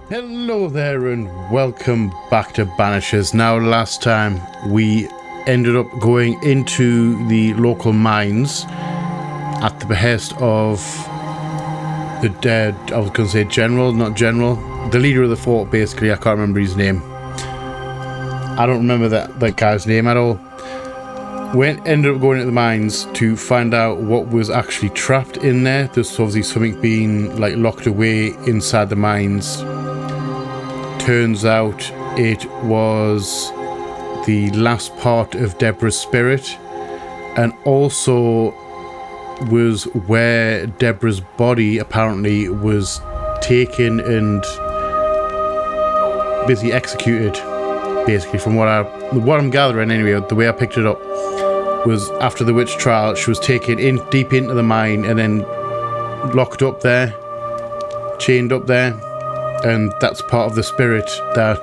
Hello there and welcome back to Banishers. Now last time we ended up going into the local mines at the behest of the dead, I was going to say general, not general, the leader of the fort basically. I can't remember his name. I don't remember that guy's name at all. We ended up going into the mines to find out what was actually trapped in there. There's obviously something being like locked away inside the mines. Turns out it was the last part of Deborah's spirit, and also was where Deborah's body apparently was taken and basically executed. Basically, from what I'm gathering anyway, the way I picked it up was after the witch trial, she was taken in deep into the mine and then locked up there, chained up there. And that's part of the spirit that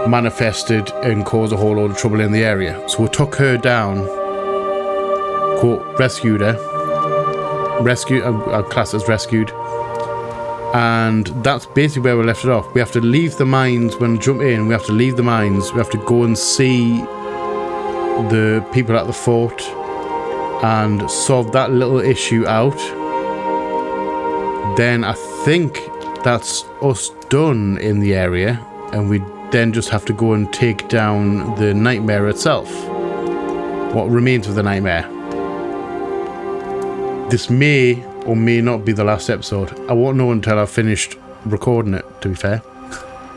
manifested and caused a whole load of trouble in the area. So we took her down, quote, rescued her, our class as rescued, and that's basically where we left it off. We have to leave the mines. When we jump in, we have to leave the mines. We have to go and see the people at the fort and solve that little issue out. Then I think that's us done in the area, and we then just have to go and take down the nightmare itself. What remains of the nightmare. This may or may not be the last episode. I won't know until I've finished recording it, to be fair.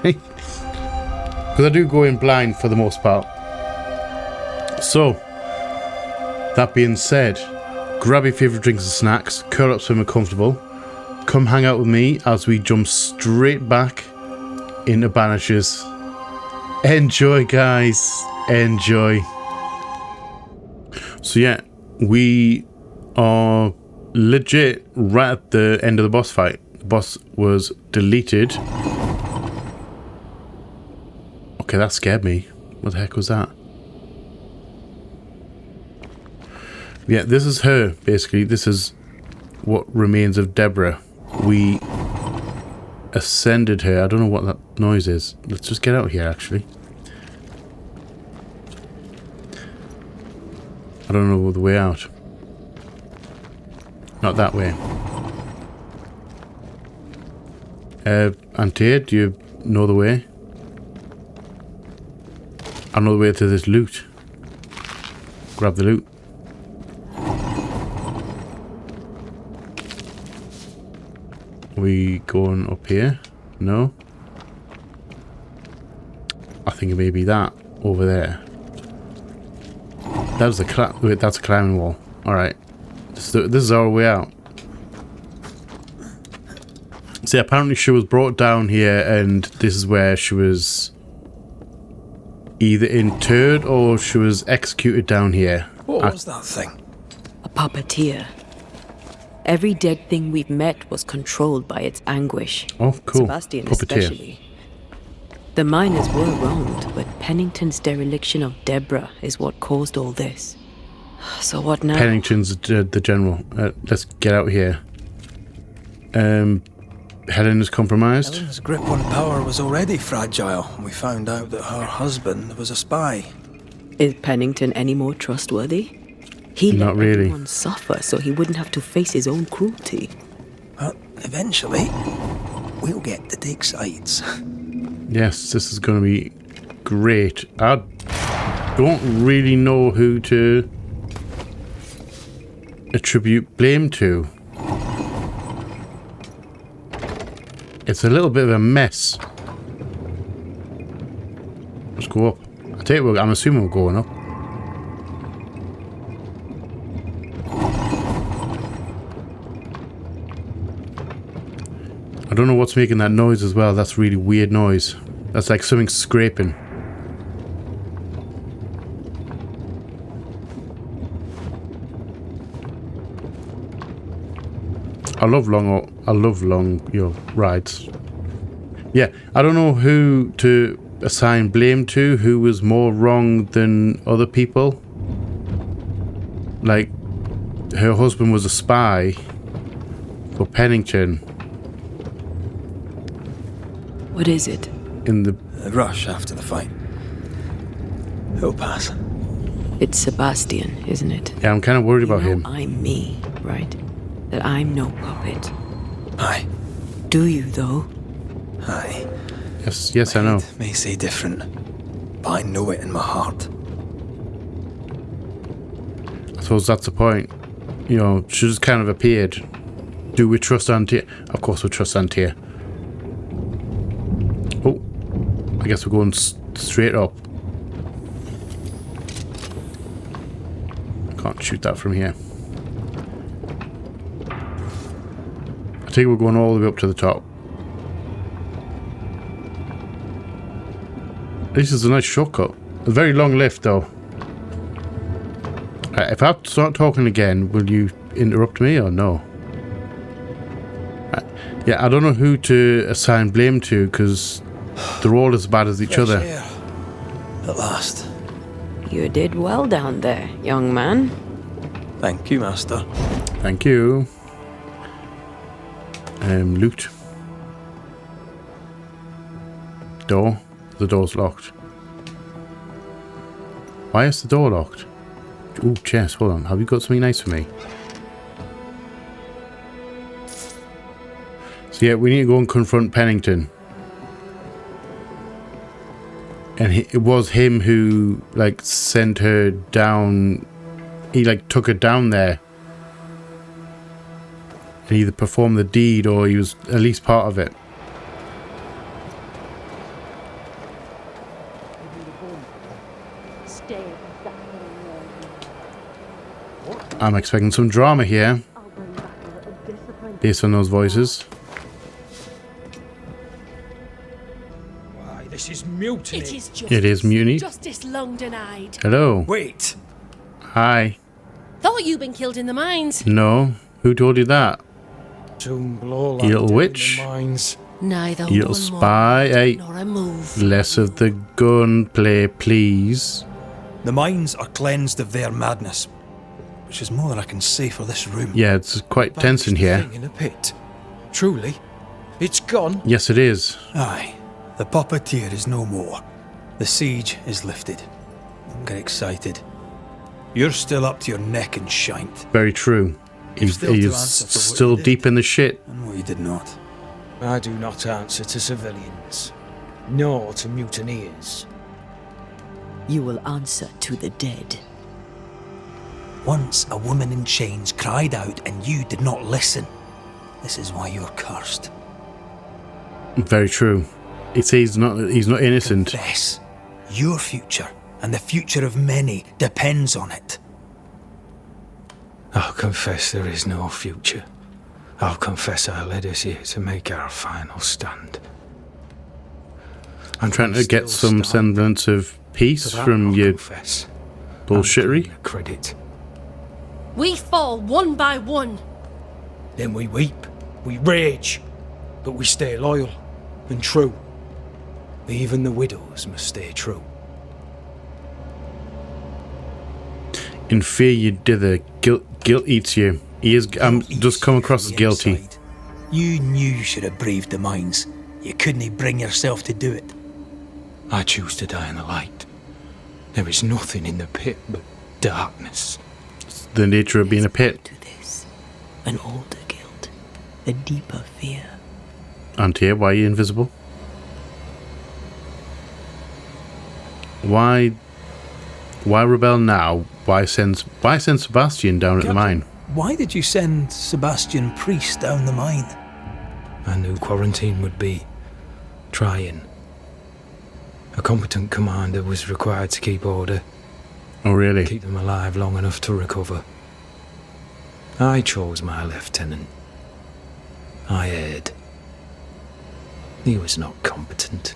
Because I do go in blind for the most part. So, that being said, grab your favourite drinks and snacks, curl up somewhere comfortable. Come hang out with me as we jump straight back into Banishers. Enjoy, guys. Enjoy. So yeah, we are legit right at the end of the boss fight. The boss was deleted. Okay, that scared me. What the heck was that? Yeah, this is her, basically. This is what remains of Deborah. We ascended her. I don't know what that noise is. Let's just get out here, actually. I don't know the way out. Not that way. Auntie, do you know the way? I know the way to this loot. Grab the loot. We going up here? No. I think it may be that over there. That was the wait, that's a climbing wall. All right, this is our way out. See, apparently she was brought down here, and this is where she was either interred or she was executed down here. What was that thing? A puppeteer. Every dead thing we've met was controlled by its anguish. Oh, cool. Sebastian Puppeteer. especially. The miners were wronged, but Pennington's dereliction of Deborah is what caused all this. So what now? Pennington's the general. Let's get out here. Helen is compromised. Helen's grip on power was already fragile. We found out that her husband was a spy. Is Pennington any more trustworthy? He Not let really. everyone suffer so he wouldn't have to face his own cruelty. But eventually, we'll get to take sides. Yes, this is going to be great. I don't really know who to attribute blame to. It's a little bit of a mess. Let's go up. I tell you, I'm assuming we're going up. I don't know what's making that noise as well. That's really weird noise. That's like something scraping. I love long rides. Yeah, I don't know who to assign blame to, who was more wrong than other people. Like, her husband was a spy for Pennington. What is it? in the... The rush after the fight. It'll pass. It's Sebastian, isn't it? Yeah, I'm kind of worried about You know him. I'm me, right? That I'm no puppet. Aye. Do you, though? Aye. Yes, I know. It may say different, but I know it in my heart. I suppose that's the point. You know, she just kind of appeared. Do we trust Antia? Of course we trust Antia. Oh, I guess we're going straight up. Can't shoot that from here. I think we're going all the way up to the top. This is a nice shortcut. A very long lift, though. If I have to start talking again, will you interrupt me or no? Yeah, I don't know who to assign blame to because they're all as bad as each other. Air. At last. You did well down there, young man. Thank you, Master. Thank you. Loot. Door. The door's locked. Why is the door locked? Oh, chest. Hold on. Have you got something nice for me? So yeah, we need to go and confront Pennington. And it was him who, like, sent her down. He, like, took her down there. And either performed the deed or he was at least part of it. I'm expecting some drama here. Based on those voices. Why, this is mutiny. It is justice. It is mutiny. Justice long denied. Hello. Wait! Hi. Thought you'd been killed in the mines. No. Who told you that? Soon blow You little like dead in witch. the mines. Neither You little one spy. Hey. more nor a move. Less of the gunplay, please. The mines are cleansed of their madness, which is more than I can say for this room. Yeah, it's quite tense in Banished here. thing in a pit. Truly, it's gone. Yes, it is. Aye. The puppeteer is no more. The siege is lifted. Don't get excited. You're still up to your neck in shite. Very true. He's still to answer for what still you did. deep in the shit. And what you did not. I do not answer to civilians, nor to mutineers. You will answer to the dead. Once a woman in chains cried out and you did not listen. This is why you're cursed. Very true. It says he's not innocent. Confess. Your future and the future of many depends on it. I'll confess there is no future. I'll confess I led us here to make our final stand. I'm trying to get some semblance of peace from your bullshittery. Credit. We fall one by one. Then we weep, we rage, but we stay loyal and true. Even the widows must stay true. In fear you dither, guilt eats you. He is does come across as guilty. Inside. You knew you should have braved the mines. You couldn't bring yourself to do it. I choose to die in the light. There is nothing in the pit but darkness. It's the nature of being a pit. To this, an older guilt, a deeper fear. Antia, why are you invisible? Why rebel now? Why send Sebastian down at the mine? Why did you send Sebastian Priest down the mine? I knew quarantine would be trying. A competent commander was required to keep order, Oh, really? keep them alive long enough to recover. I chose my lieutenant. I erred. He was not competent.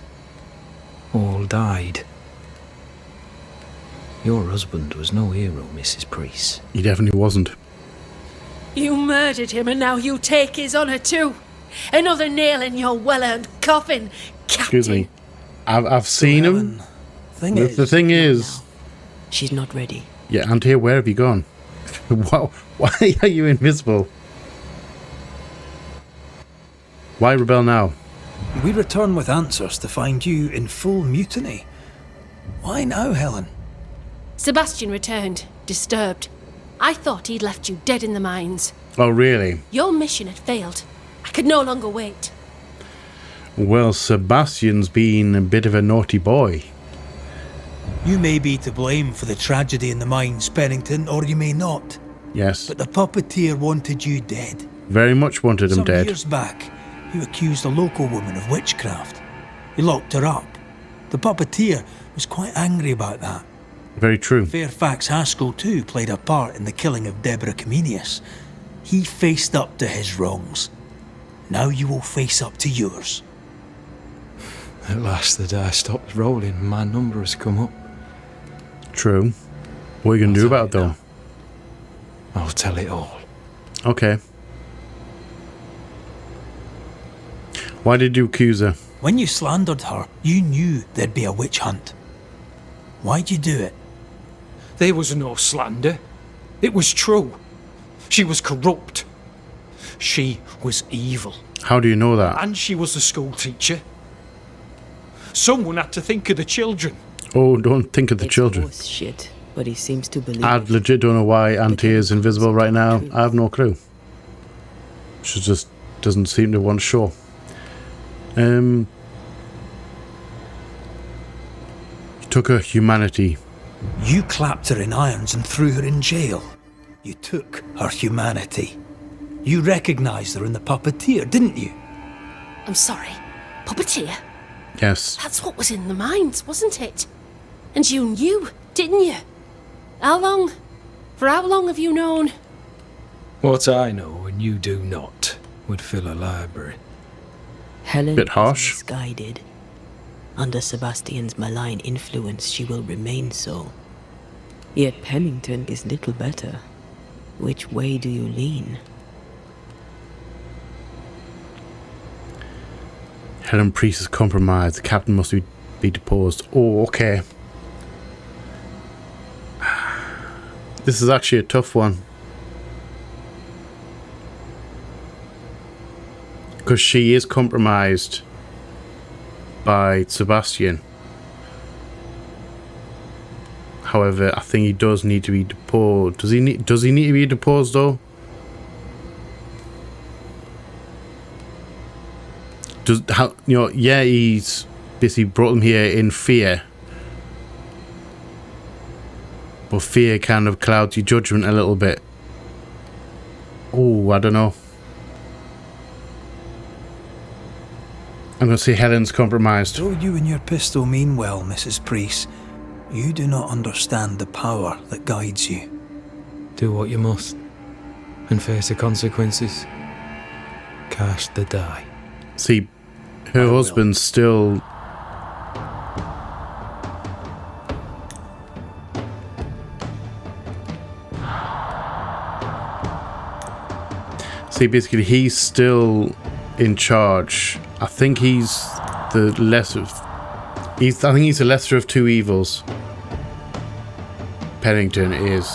All died. Your husband was no hero, Mrs. Priest. He definitely wasn't. You murdered him and now you take his honour too. Another nail in your well-earned coffin, Captain. Excuse me. I've seen him. The thing is, She's not ready. yeah, Antia, where have you gone? Why are you invisible? Why rebel now? We return with answers to find you in full mutiny. Why now, Helen? Sebastian returned, disturbed. I thought he'd left you dead in the mines. Oh, really? Your mission had failed. I could no longer wait. Well, Sebastian's been a bit of a naughty boy. You may be to blame for the tragedy in the mines, Pennington, or you may not. Yes. But the puppeteer wanted you dead. Very much wanted him Some dead. years back, you accused a local woman of witchcraft. You locked her up. The puppeteer was quite angry about that. Very true. Fairfax Haskell too played a part in the killing of Deborah Comenius. He faced up to his wrongs. Now you will face up to yours. At last the die stopped rolling and my number has come up. True. What are you going to do about it, though? I'll tell it all. Okay. Why did you accuse her? When you slandered her, you knew there'd be a witch hunt. Why'd you do it? There was no slander. It was true. She was corrupt. She was evil. How do you know that? And she was a school teacher. Someone had to think of the children. Oh, don't think of the It's children. horse shit, but he seems to believe I it. legit don't know why Auntie is invisible right now. I have no clue. She just doesn't seem to want to show. You took her humanity. You clapped her in irons and threw her in jail. You took her humanity. You recognised her in the puppeteer, didn't you? I'm sorry. Puppeteer? Yes. That's what was in the mines, wasn't it? And you knew, didn't you? How long? For how long have you known? What I know and you do not would fill a library. Helen Bit harsh. is misguided. Under Sebastian's malign influence, she will remain so. Yet Pennington is little better. Which way do you lean? Helen Priest is compromised. The captain must be deposed. Oh, okay. This is actually a tough one. Because she is compromised by Sebastian. However, I think he does need to be deposed. Does he need to be deposed though? Yeah, he's basically brought them here in fear. But fear kind of clouds your judgment a little bit. Oh, I don't know. I'm going to say Helen's compromised. Though you and your pistol mean well, Mrs. Priest, you do not understand the power that guides you. Do what you must and face the consequences. Cast the die. See, her husband's still... See, basically, he's still in charge. I think he's the lesser... I think he's the lesser of two evils. Pennington is.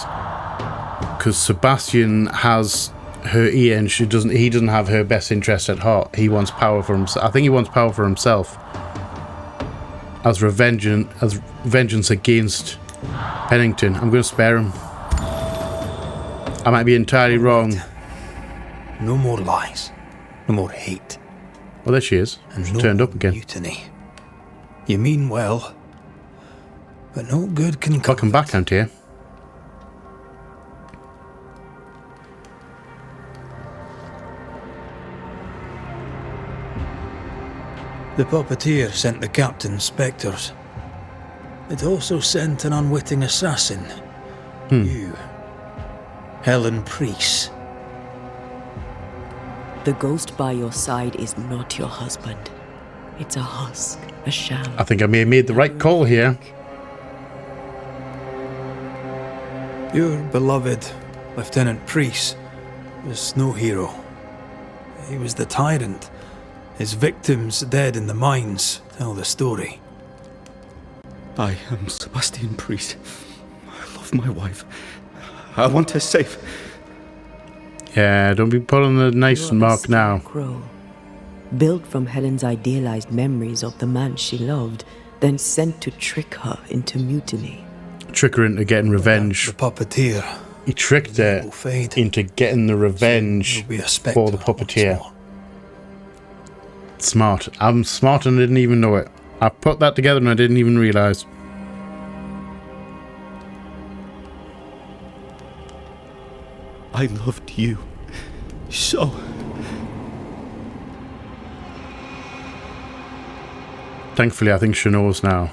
Because Sebastian has her ear and he doesn't have her best interest at heart. He wants power for himself. I think he wants power for himself. As vengeance against Pennington. I'm going to spare him. I might be entirely wrong. No more lies. No more hate. Well, there she is. And She no turned more up again. mutiny. You mean well, but no good can come. Welcome back, Auntie. The puppeteer sent the captain spectres. It also sent an unwitting assassin. You. Helen Priest. The ghost by your side is not your husband. It's a husk, a sham. I think I may have made the right call here. Your beloved Lieutenant Priest was no hero. He was the tyrant. His victims dead in the mines tell the story. I am Sebastian Priest. I love my wife. I want her safe. Yeah, don't be pulling the nice You are mark a now. crow. built from Helen's idealized memories of the man she loved, then sent to trick her into mutiny. Trick her into getting revenge. The puppeteer. He tricked her will fade. into getting the revenge There'll be a for spectre the once puppeteer. more. Smart. I'm smart and I didn't even know it. I put that together and I didn't even realise. I loved you so. Thankfully, I think she knows now.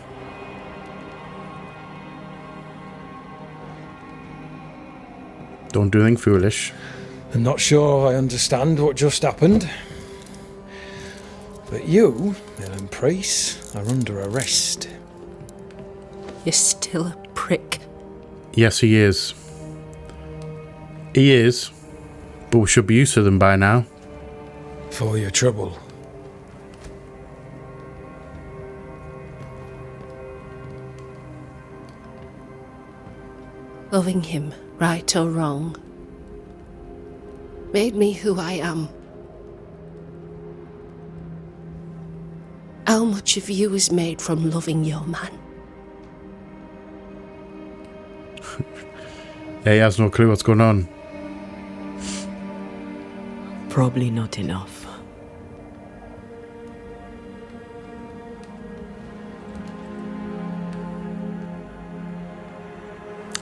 Don't do anything foolish. I'm not sure I understand what just happened. But you, Ellen Priest, are under arrest. You're still a prick. Yes, he is. He is. But we should be used to them by now. For your trouble. Loving him, right or wrong, made me who I am. How much of you is made from loving your man? Yeah, he has no clue what's going on. Probably not enough.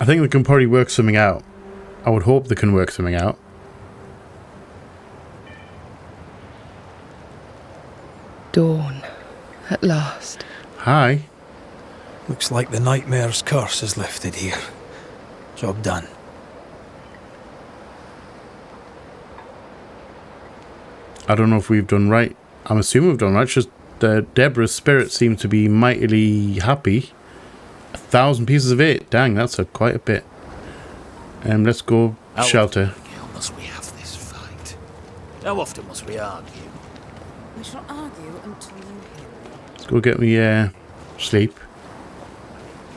I think they can probably work something out. I would hope they can work something out. Dawn, at last. Hi. Looks like the nightmare's curse is lifted here. Job done. I don't know if we've done right. I'm assuming we've done right. It's just Deborah's spirit seemed to be mightily happy. 1,000 pieces of 8. Dang, that's quite a bit. Let's go shelter. How must we have this fight? How often must we argue? We shall argue until you hear me. Let's go get me sleep.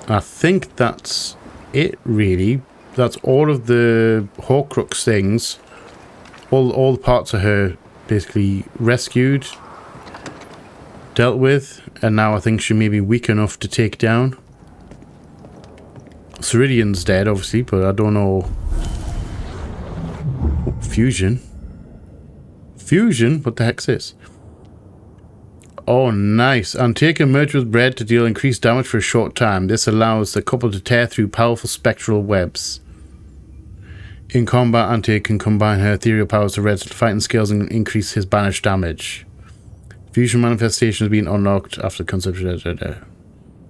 I think that's it, really. That's all of the Horcrux things. All the parts of her basically rescued, dealt with, and now I think she may be weak enough to take down. Ceridian's dead, obviously, but I don't know. Oh, fusion? Fusion? What the heck's this? Oh, nice. Antioch merged with bread to deal increased damage for a short time. This allows the couple to tear through powerful spectral webs. In combat, Antioch can combine her ethereal powers to Red's fighting skills and increase his banished damage. Fusion manifestation has been unlocked after consumption.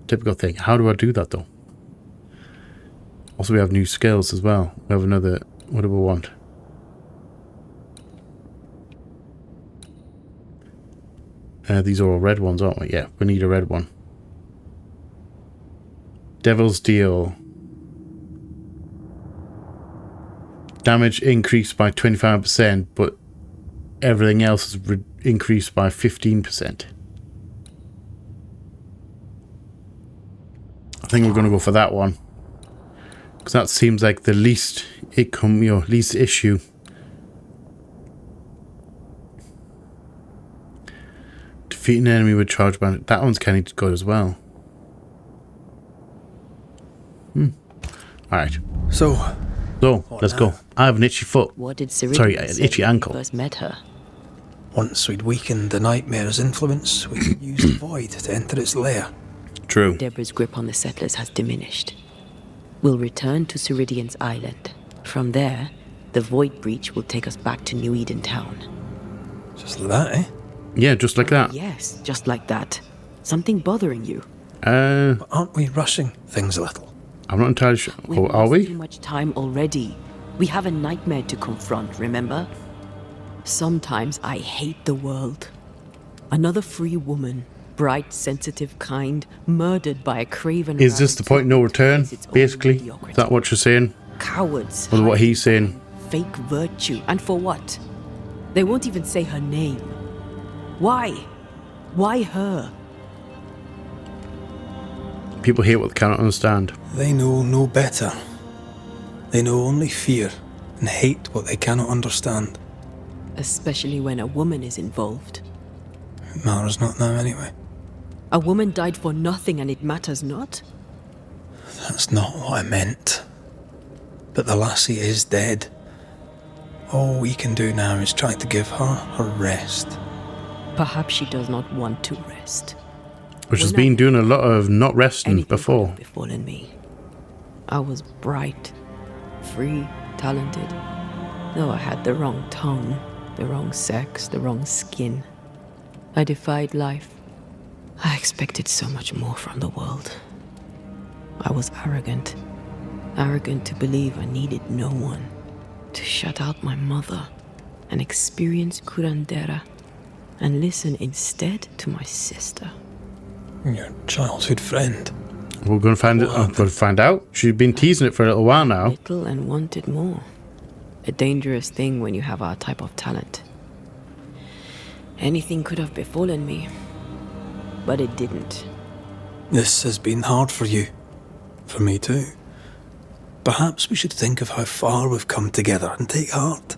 Typical thing. How do I do that, though? Also, we have new skills as well. We have another... What do we want? These are all red ones, aren't we? Yeah, we need a red one. Devil's Deal. Damage increased by 25%, but everything else is increased by 15%. I think we're going to go for that one. Because that seems like the least least issue. Defeat an enemy with charge bandit. That one's kind of good as well. Alright. So, Let's go. I have an itchy foot. What did Ceridian Sorry, an say itchy when you ankle. first met her? once we'd weakened the nightmare's influence, we could use the void to enter its lair. True. Deborah's grip on the settlers has diminished. We'll return to Ceridian's island. From there, the void breach will take us back to New Eden Town. Just like that, eh? Yeah, just like that. Yes, just like that. Something bothering you? But aren't we rushing things a little? I'm not entirely sure. We've Oh, are lost we? too much time already. We have a nightmare to confront, remember? Sometimes I hate the world. Another free woman, bright, sensitive, kind, murdered by a craven. Is this the point of no return, basically? Is that what you're saying? Cowards. Or what he's saying? Fake virtue. And for what? They won't even say her name. Why? Why her? People hate what they cannot understand. They know no better. They know only fear and hate what they cannot understand. Especially when a woman is involved. It matters not now anyway. A woman died for nothing and it matters not? That's not what I meant. But the lassie is dead. All we can do now is try to give her her rest. Perhaps she does not want to rest. Which has been doing a lot of not resting Anything before. could have befallen me. I was bright, free, talented. Though I had the wrong tongue, the wrong sex, the wrong skin. I defied life. I expected so much more from the world. I was arrogant. Arrogant to believe I needed no one. To shut out my mother and experience curandera and listen instead to my sister. Your childhood friend. We're going to find it. I'm going to find out. She's been teasing it for a little while now. Little and wanted more. A dangerous thing when you have our type of talent. Anything could have befallen me, but it didn't. This has been hard for you. For me too. Perhaps we should think of how far we've come together and take heart.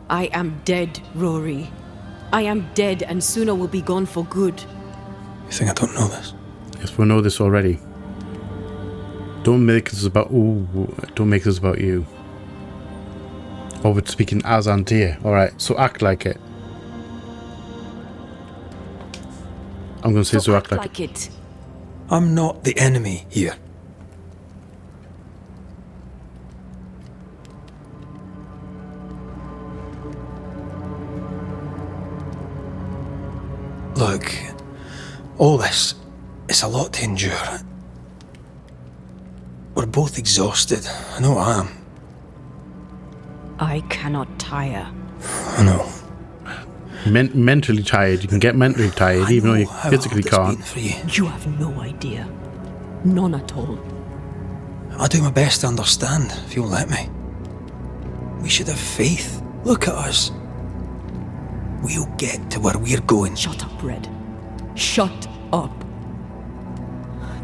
I am dead, Rory. I am dead and sooner will be gone for good. You think I don't know this? Yes, we know this already. Don't make this about... Ooh, don't make this about you. Oh, we're speaking as Antea. Alright, so act like it. I'm going to say so act like it. I'm not the enemy here. Look, all this, it's a lot to endure. We're both exhausted. I know I am. I cannot tire. I know. Mentally tired. You can get mentally tired even though you physically can't. For you. You have no idea. None at all. I'll do my best to understand, if you'll let me. We should have faith. Look at us. We'll get to where we're going. Shut up, Red. Shut up.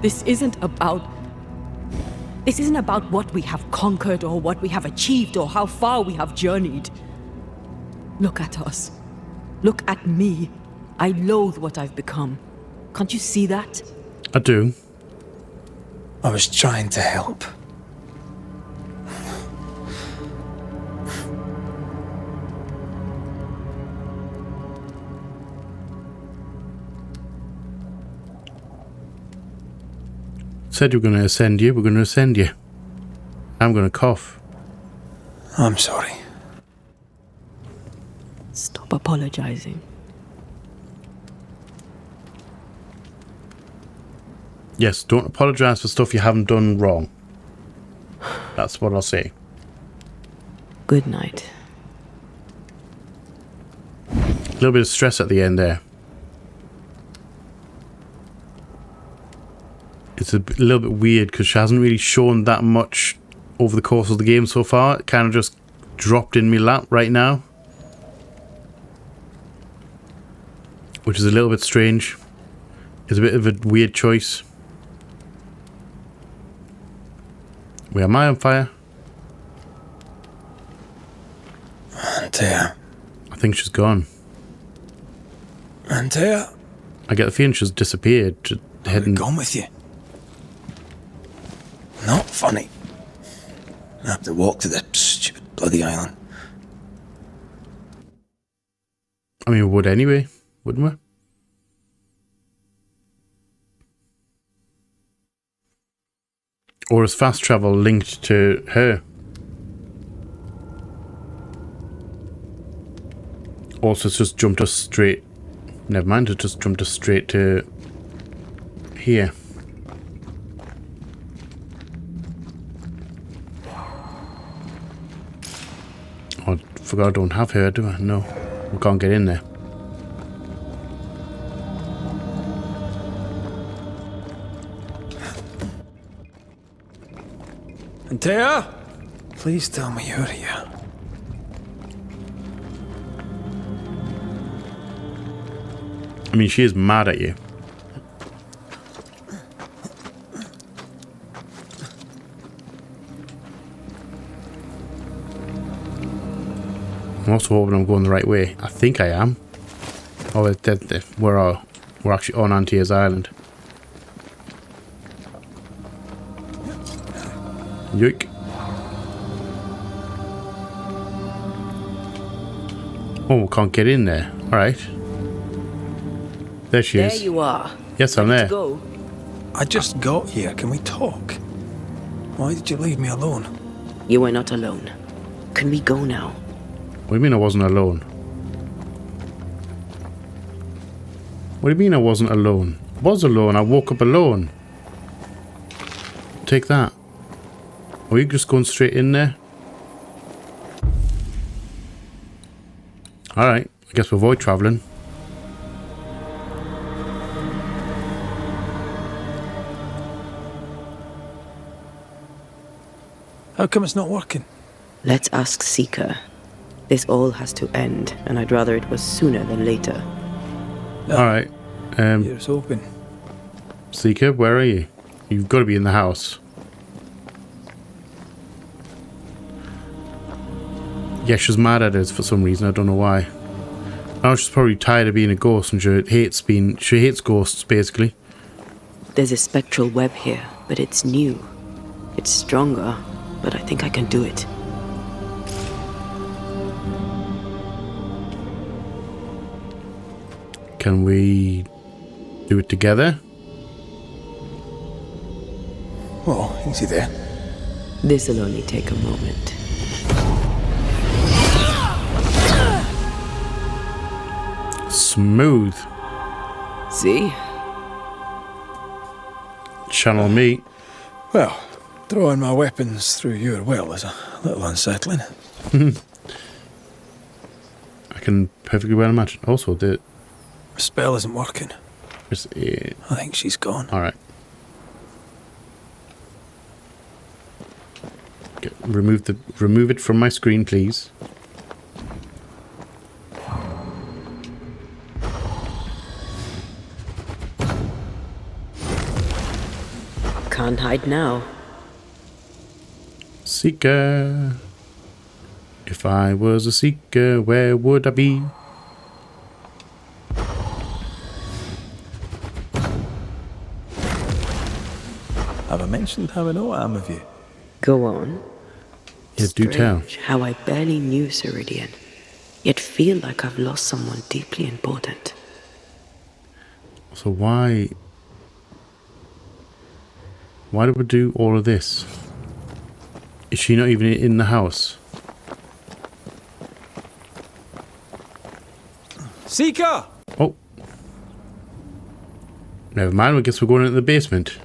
This isn't about what we have conquered or what we have achieved or how far we have journeyed. Look at us. Look at me. I loathe what I've become. Can't you see that? I do. I was trying to help. Said you were going to ascend you. We're going to ascend you. I'm going to cough. I'm sorry. Stop apologizing. Yes, don't apologise for stuff you haven't done wrong. That's what I'll say. Good night. A little bit of stress at the end there. It's a little bit weird because she hasn't really shown that much over the course of the game so far. It kind of just dropped in my lap right now. Which is a little bit strange. It's a bit of a weird choice. Where am I on fire? Antea. I think she's gone. Antea. I get the feeling she's disappeared. I'm gone with you. Not funny. I have to walk to the stupid bloody island. I mean, we would anyway, wouldn't we? Or is fast travel linked to her? Also, it's just jumped us straight. Never mind, it just jumped us straight to here. Oh, I forgot I don't have her, do I? No, we can't get in there. Antea? Please tell me you're here. I mean, she is mad at you. I'm also hoping I'm going the right way. I think I am. Oh, we're actually on Antier's Island. Yoik. Oh, we can't get in there. Alright. There she is. There you are. Yes, I'm Ready there. to go. I just got here. Can we talk? Why did you leave me alone? You are not alone. Can we go now? What do you mean I wasn't alone? What do you mean I wasn't alone? I was alone. I woke up alone. Take that. Are you just going straight in there? Alright. I guess we'll avoid travelling. How come it's not working? Let's ask Seeker. This all has to end, and I'd rather it was sooner than later. Alright. Here's hoping. Seeker, where are you? You've got to be in the house. Yeah, she's mad at us for some reason. I don't know why. Now she's probably tired of being a ghost and she hates ghosts, basically. There's a spectral web here, but it's new. It's stronger, but I think I can do it. Can we do it together? Oh, easy there. This'll only take a moment. Smooth. See? Channel me. Well, throwing my weapons through your will is a little unsettling. I can perfectly well imagine. Also, the Spell isn't working. I I think she's gone. Alright. Remove it from my screen, please. Can't hide now. Seeker. If I was a seeker, where would I be? Have I mentioned how I know I am of you? Go on. Yeah, do tell. Strange how I barely knew Ceridian, yet feel like I've lost someone deeply important. So why did we do all of this? Is she not even in the house? Seeker! Oh. Never mind, I guess we're going into the basement.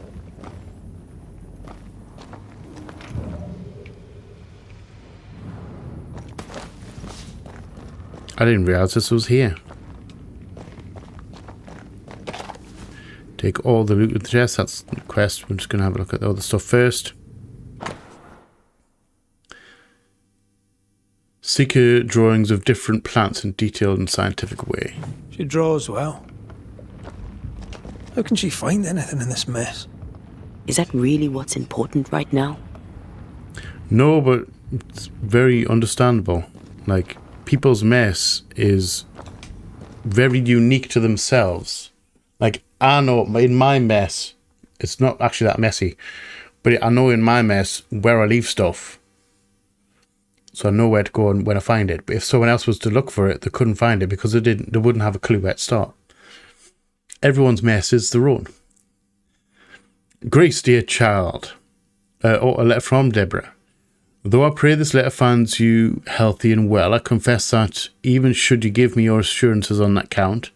I didn't realize this was here. Take all the loot with the chest. That's the quest. We're just going to have a look at the other stuff first. Seeker drawings of different plants in detailed and scientific way. She draws well. How can she find anything in this mess? Is that really what's important right now? No, but it's very understandable. Like, people's mess is very unique to themselves. Like, I know in my mess, it's not actually that messy, but I know in my mess where I leave stuff. So I know where to go and when I find it. But if someone else was to look for it, they couldn't find it because they wouldn't have a clue where to start. Everyone's mess is their own. Grace, dear child. A letter from Deborah. Though I pray this letter finds you healthy and well, I confess that, even should you give me your assurances on that count,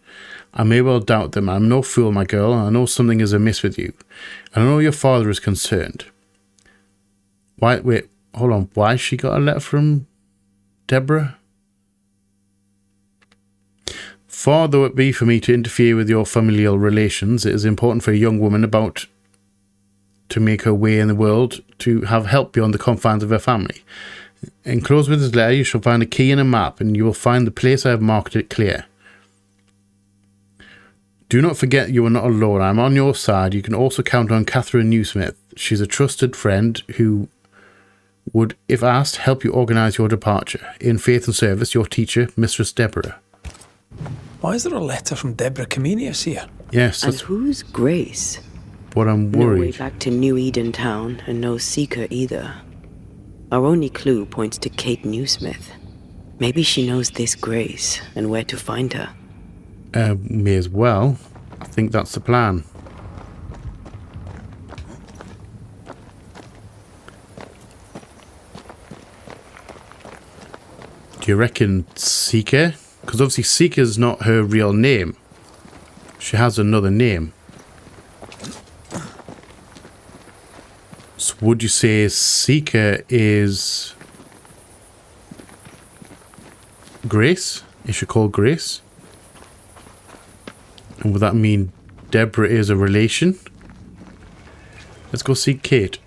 I may well doubt them. I'm no fool, my girl, and I know something is amiss with you. And I know your father is concerned. Wait, hold on. Why she got a letter from Deborah? Far though it be for me to interfere with your familial relations, it is important for a young woman about to make her way in the world to have help beyond the confines of her family. Enclosed with this letter you shall find a key and a map, and you will find the place I have marked it clear. Do not forget you are not alone. I am on your side. You can also count on Catherine Newsmith. She's a trusted friend who would, if asked, help you organise your departure. In faith and service, your teacher, Mistress Deborah. Why is there a letter from Deborah Comenius here? Yes, And that's who's Grace? what I'm No way worried. back to New Eden Town, and no Seeker either. Our only clue points to Kate Newsmith. Maybe she knows this Grace and where to find her. May as well. I think that's the plan. Do you reckon Seeker? Because obviously Seeker's not her real name. She has another name. So would you say Seeker is Grace? Is she called Grace? And would that mean Deborah is a relation? Let's go see Kate.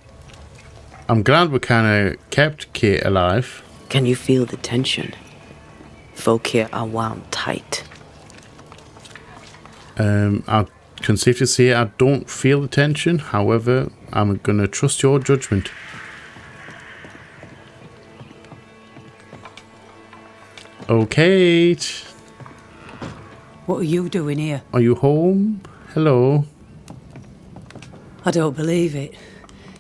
I'm glad we kind of kept Kate alive. Can you feel the tension? Folk here are wound tight. I can safely say I don't feel the tension. However, I'm going to trust your judgment. Okay. What are you doing here? Are you home? Hello. I don't believe it.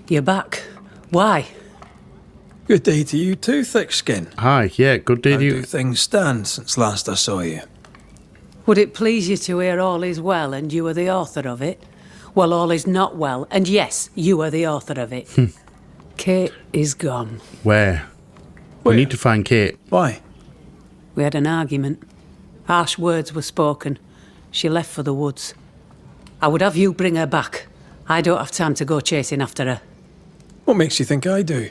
You're back. Why? Good day to you too, Thickskin. Hi. Yeah, good day How to do you. things stand since last I saw you? Would it please you to hear all is well and you are the author of it? Well, all is not well, and yes, you are the author of it. Kate is gone. Where? We need to find Kate. Why? We had an argument. Harsh words were spoken. She left for the woods. I would have you bring her back. I don't have time to go chasing after her. What makes you think I do?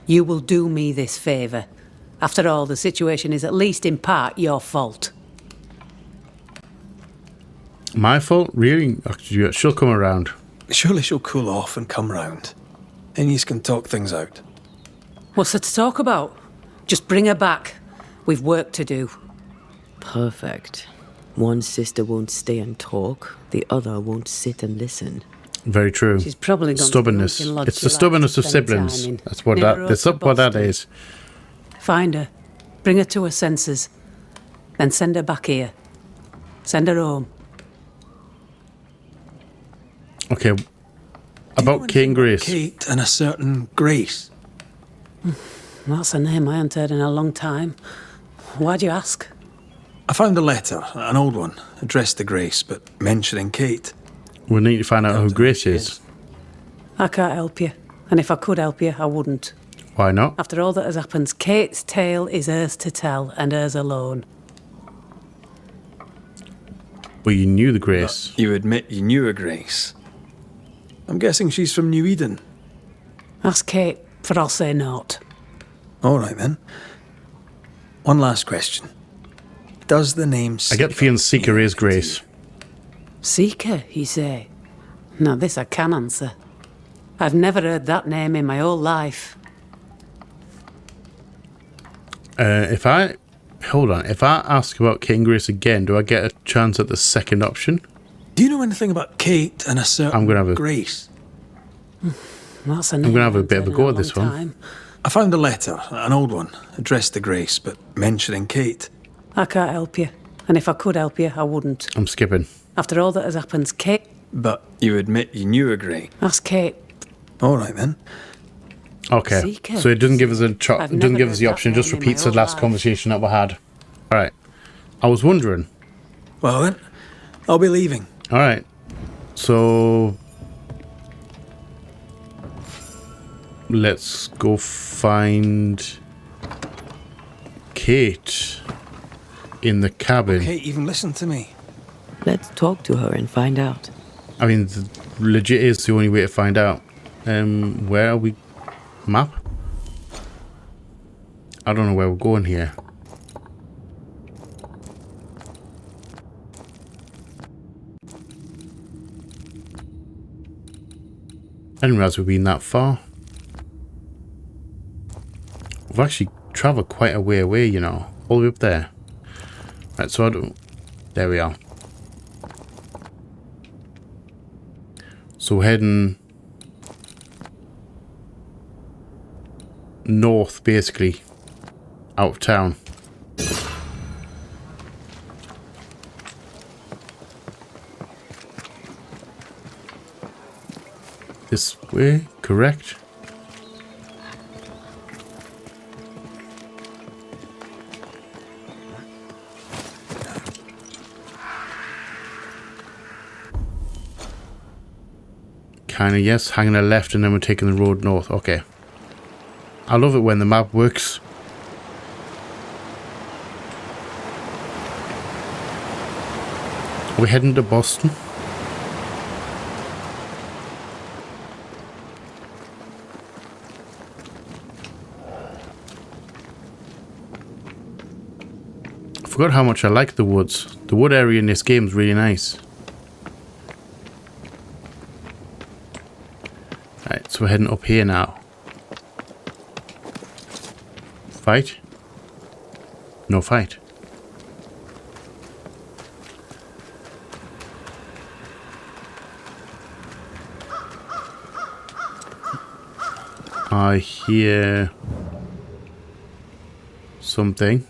You will do me this favour. After all, the situation is at least in part your fault. My fault? Really? Actually, she'll come around. Surely she'll cool off and come round. And you can talk things out. What's there to talk about? Just bring her back. We've work to do. Perfect. One sister won't stay and talk, the other won't sit and listen. Very true. She's probably gone to Stubbornness. the lodge It's she the likes stubbornness to of spend siblings. time in. That's what Never that. wrote That's to what that Boston. is. Find her. Bring her to her senses. Then send her back here. Send her home. Okay. About Kate and Grace. Kate and a certain Grace. That's a name I haven't heard in a long time. Why'd you ask? I found a letter, an old one, addressed to Grace, but mentioning Kate. We need to find out who Grace is. I can't help you. And if I could help you, I wouldn't. Why not? After all that has happened, Kate's tale is hers to tell, and hers alone. Well, you knew the Grace. You admit you knew a Grace. I'm guessing she's from New Eden. Ask Kate, for I'll say naught. All right, then. One last question. Does the name I get the feeling Seeker is Grace. Seeker, you say? Now this I can answer. I've never heard that name in my whole life. Hold on. If I ask about Kate and Grace again, do I get a chance at the second option? Do you know anything about Kate and a certain I'm gonna have a- Grace? That's a I'm name gonna have a I've bit of a heard go in at this long one. time. I found a letter, an old one, addressed to Grace, but mentioning Kate. I can't help you. And if I could help you, I wouldn't. I'm skipping. After all that has happened, Kate... But you admit you knew a Grace. Ask Kate. All right, then. Okay. Seeker. So it doesn't give us I've it doesn't never give us the heard option. It that just name in repeats my the whole last life. conversation that we had. All right. I was wondering. Well, then, I'll be leaving. All right. So let's go find Kate in the cabin. Kate, even listen to me. Let's talk to her and find out. I mean, legit is the only way to find out. Where are we? Map? I don't know where we're going here. I didn't realize we'd been that far. We've actually travelled quite a way away, you know. All the way up there. Right, so I don't... There we are. So we're heading... north, basically. Out of town. This way, correct? Kinda, yes. Hanging a left and then we're taking the road north. Okay. I love it when the map works. We're heading to Boston. I forgot how much I like the woods. The wood area in this game is really nice. Right, so we're heading up here now. Fight? No fight. I hear something.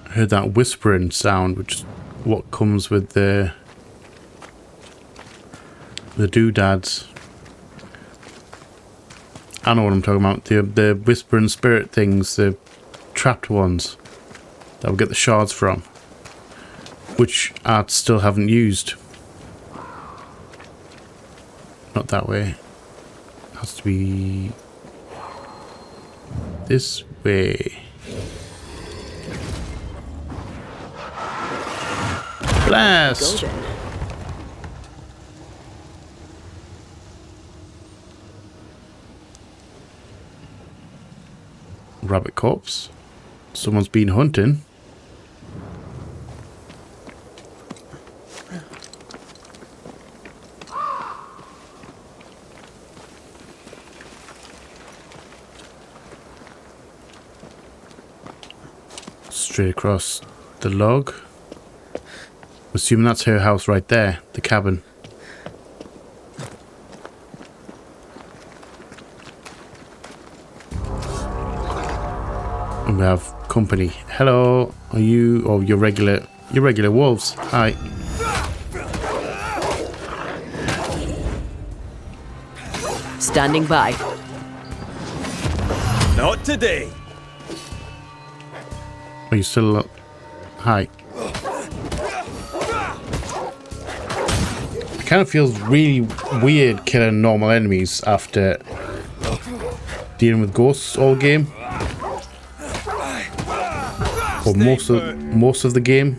I heard that whispering sound, which is what comes with the doodads. I know what I'm talking about. The whispering spirit things, the trapped ones that we get the shards from, which I still haven't used. Not that way. It has to be this way. Blast! Go then. Rabbit corpse. Someone's been hunting. Straight across the log. Assuming that's her house right there, the cabin. And we have company. Hello, are you? Oh, your regular wolves. Hi. Standing by. Not today. Are you still up? Hi. It kind of feels really weird killing normal enemies after dealing with ghosts all game. Or most of the game.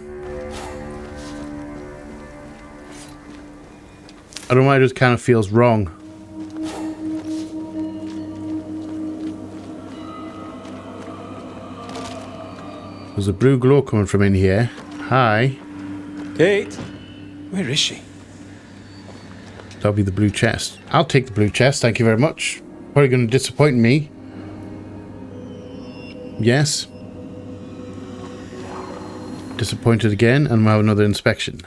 I don't know why it just kind of feels wrong. There's a blue glow coming from in here. Hi. Kate, where is she? That'll be the blue chest. I'll take the blue chest, thank you very much. Probably going to disappoint me. Yes. Disappointed again, and we'll have another inspection.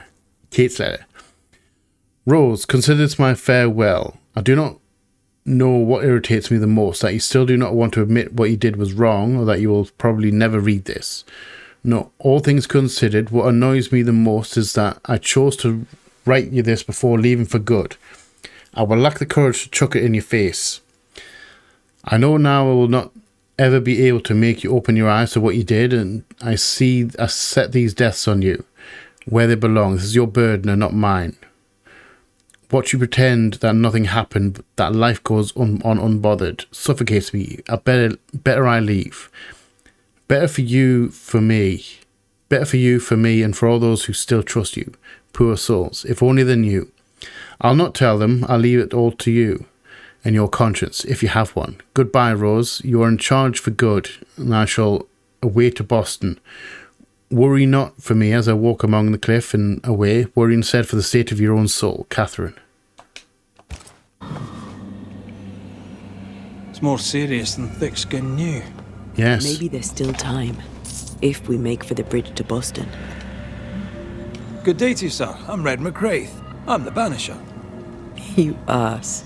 Kate's letter. Rose, consider this my farewell. I do not know what irritates me the most, that you still do not want to admit what you did was wrong, or that you will probably never read this. No, all things considered, what annoys me the most is that I chose to write you this before leaving for good. I will lack the courage to chuck it in your face. I know now I will not ever be able to make you open your eyes to what you did, and I set these deaths on you, where they belong. This is your burden and not mine. Watch you pretend that nothing happened, that life goes on unbothered, suffocates me. Better I leave. Better for you, for me. Better for you, for me, and for all those who still trust you. Poor souls, if only they knew. I'll not tell them, I'll leave it all to you and your conscience, if you have one. Goodbye, Rose. You are in charge for good, and I shall away to Boston. Worry not for me as I walk among the cliff and away. Worry instead for the state of your own soul, Catherine. It's more serious than thick-skinned knew. Yes. Maybe there's still time, if we make for the bridge to Boston. Good day to you, sir. I'm Red McCraith. I'm the Banisher. You ass.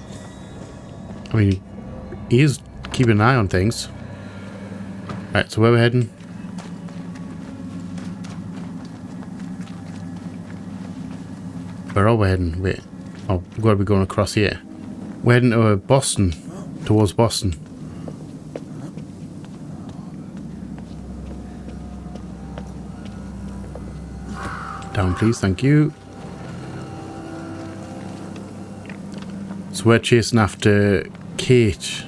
I mean, he is keeping an eye on things. Right, so where we're heading? Where are we heading? Wait. Oh, we've got to be going across here. We're heading to Boston. Towards Boston. Down, please. Thank you. So we're chasing after Kate.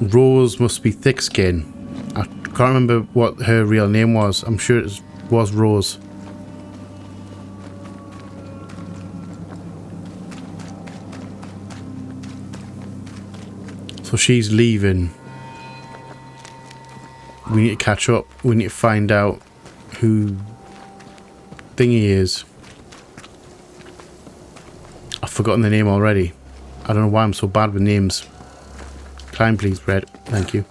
Rose must be thick skin. I can't remember what her real name was. I'm sure it was Rose. So she's leaving. We need to catch up. We need to find out who Thingy is. I've forgotten the name already. I don't know why I'm so bad with names. Climb please, Brett. Thank you.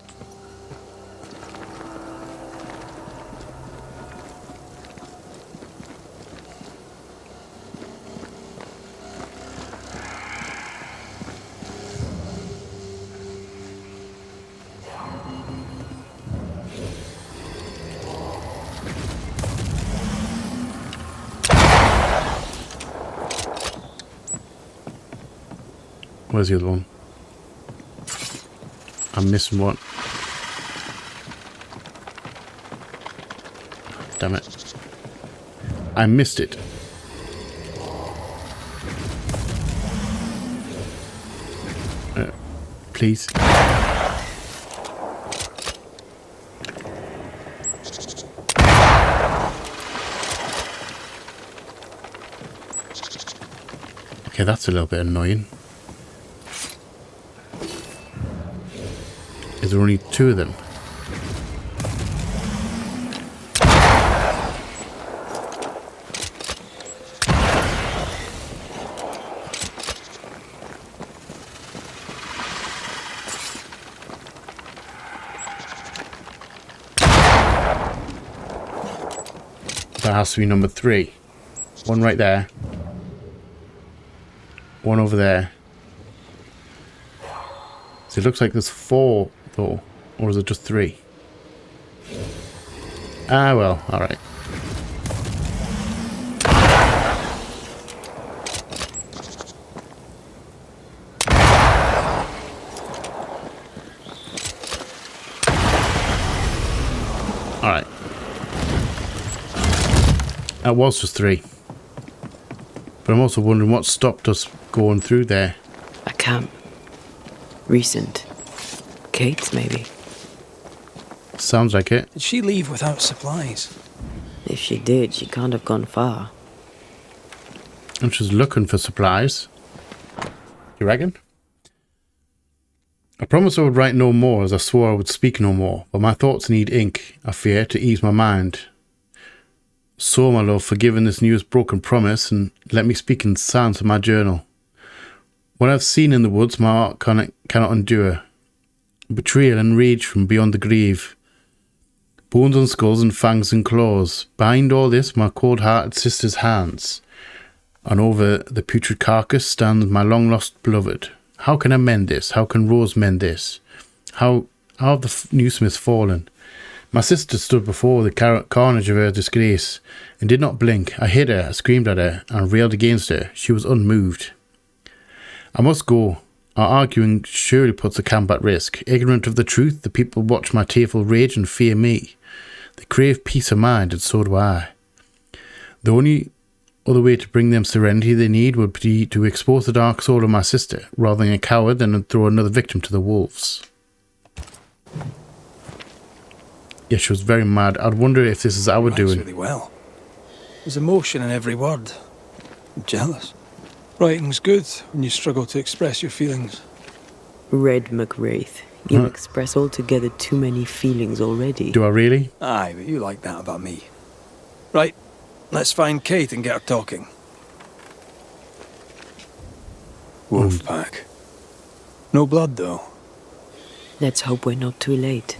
Where's the other one? I'm missing one. Damn it. I missed it. Please. Okay, that's a little bit annoying. Is there only two of them? That has to be number 3. One right there. One over there. So it looks like there's 4 though. Or is it just 3? Ah well, alright. Alright. That was just 3. But I'm also wondering what stopped us going through there. A camp. Recent. Kate's, maybe. Sounds like it. Did she leave without supplies? If she did, she can't have gone far. And she's looking for supplies. You reckon? I promised I would write no more, as I swore I would speak no more, but my thoughts need ink, I fear, to ease my mind. So, my love, forgive this news broken promise, and let me speak in silence of my journal. What I've seen in the woods, my heart cannot endure. Betrayal and rage from beyond the grave. Bones and skulls and fangs and claws. Behind all this, my cold-hearted sister's hands. And over the putrid carcass stands my long-lost beloved. How can I mend this? How can Rose mend this? How have the new smiths fallen? My sister stood before the carnage of her disgrace, and did not blink. I hit her, I screamed at her, and railed against her. She was unmoved. I must go. Our arguing surely puts the camp at risk. Ignorant of the truth, the people watch my tearful rage and fear me. They crave peace of mind, and so do I. The only other way to bring them serenity they need would be to expose the dark soul of my sister, rather than a coward than throw another victim to the wolves. Yeah, she was very mad. I'd wonder if this is our doing. Really well. There's emotion in every word. I'm jealous. Writing's good when you struggle to express your feelings. Red McWraith, you express altogether too many feelings already. Do I really? Aye, but you like that about me. Right, let's find Kate and get her talking. Wolfpack. No blood, though. Let's hope we're not too late.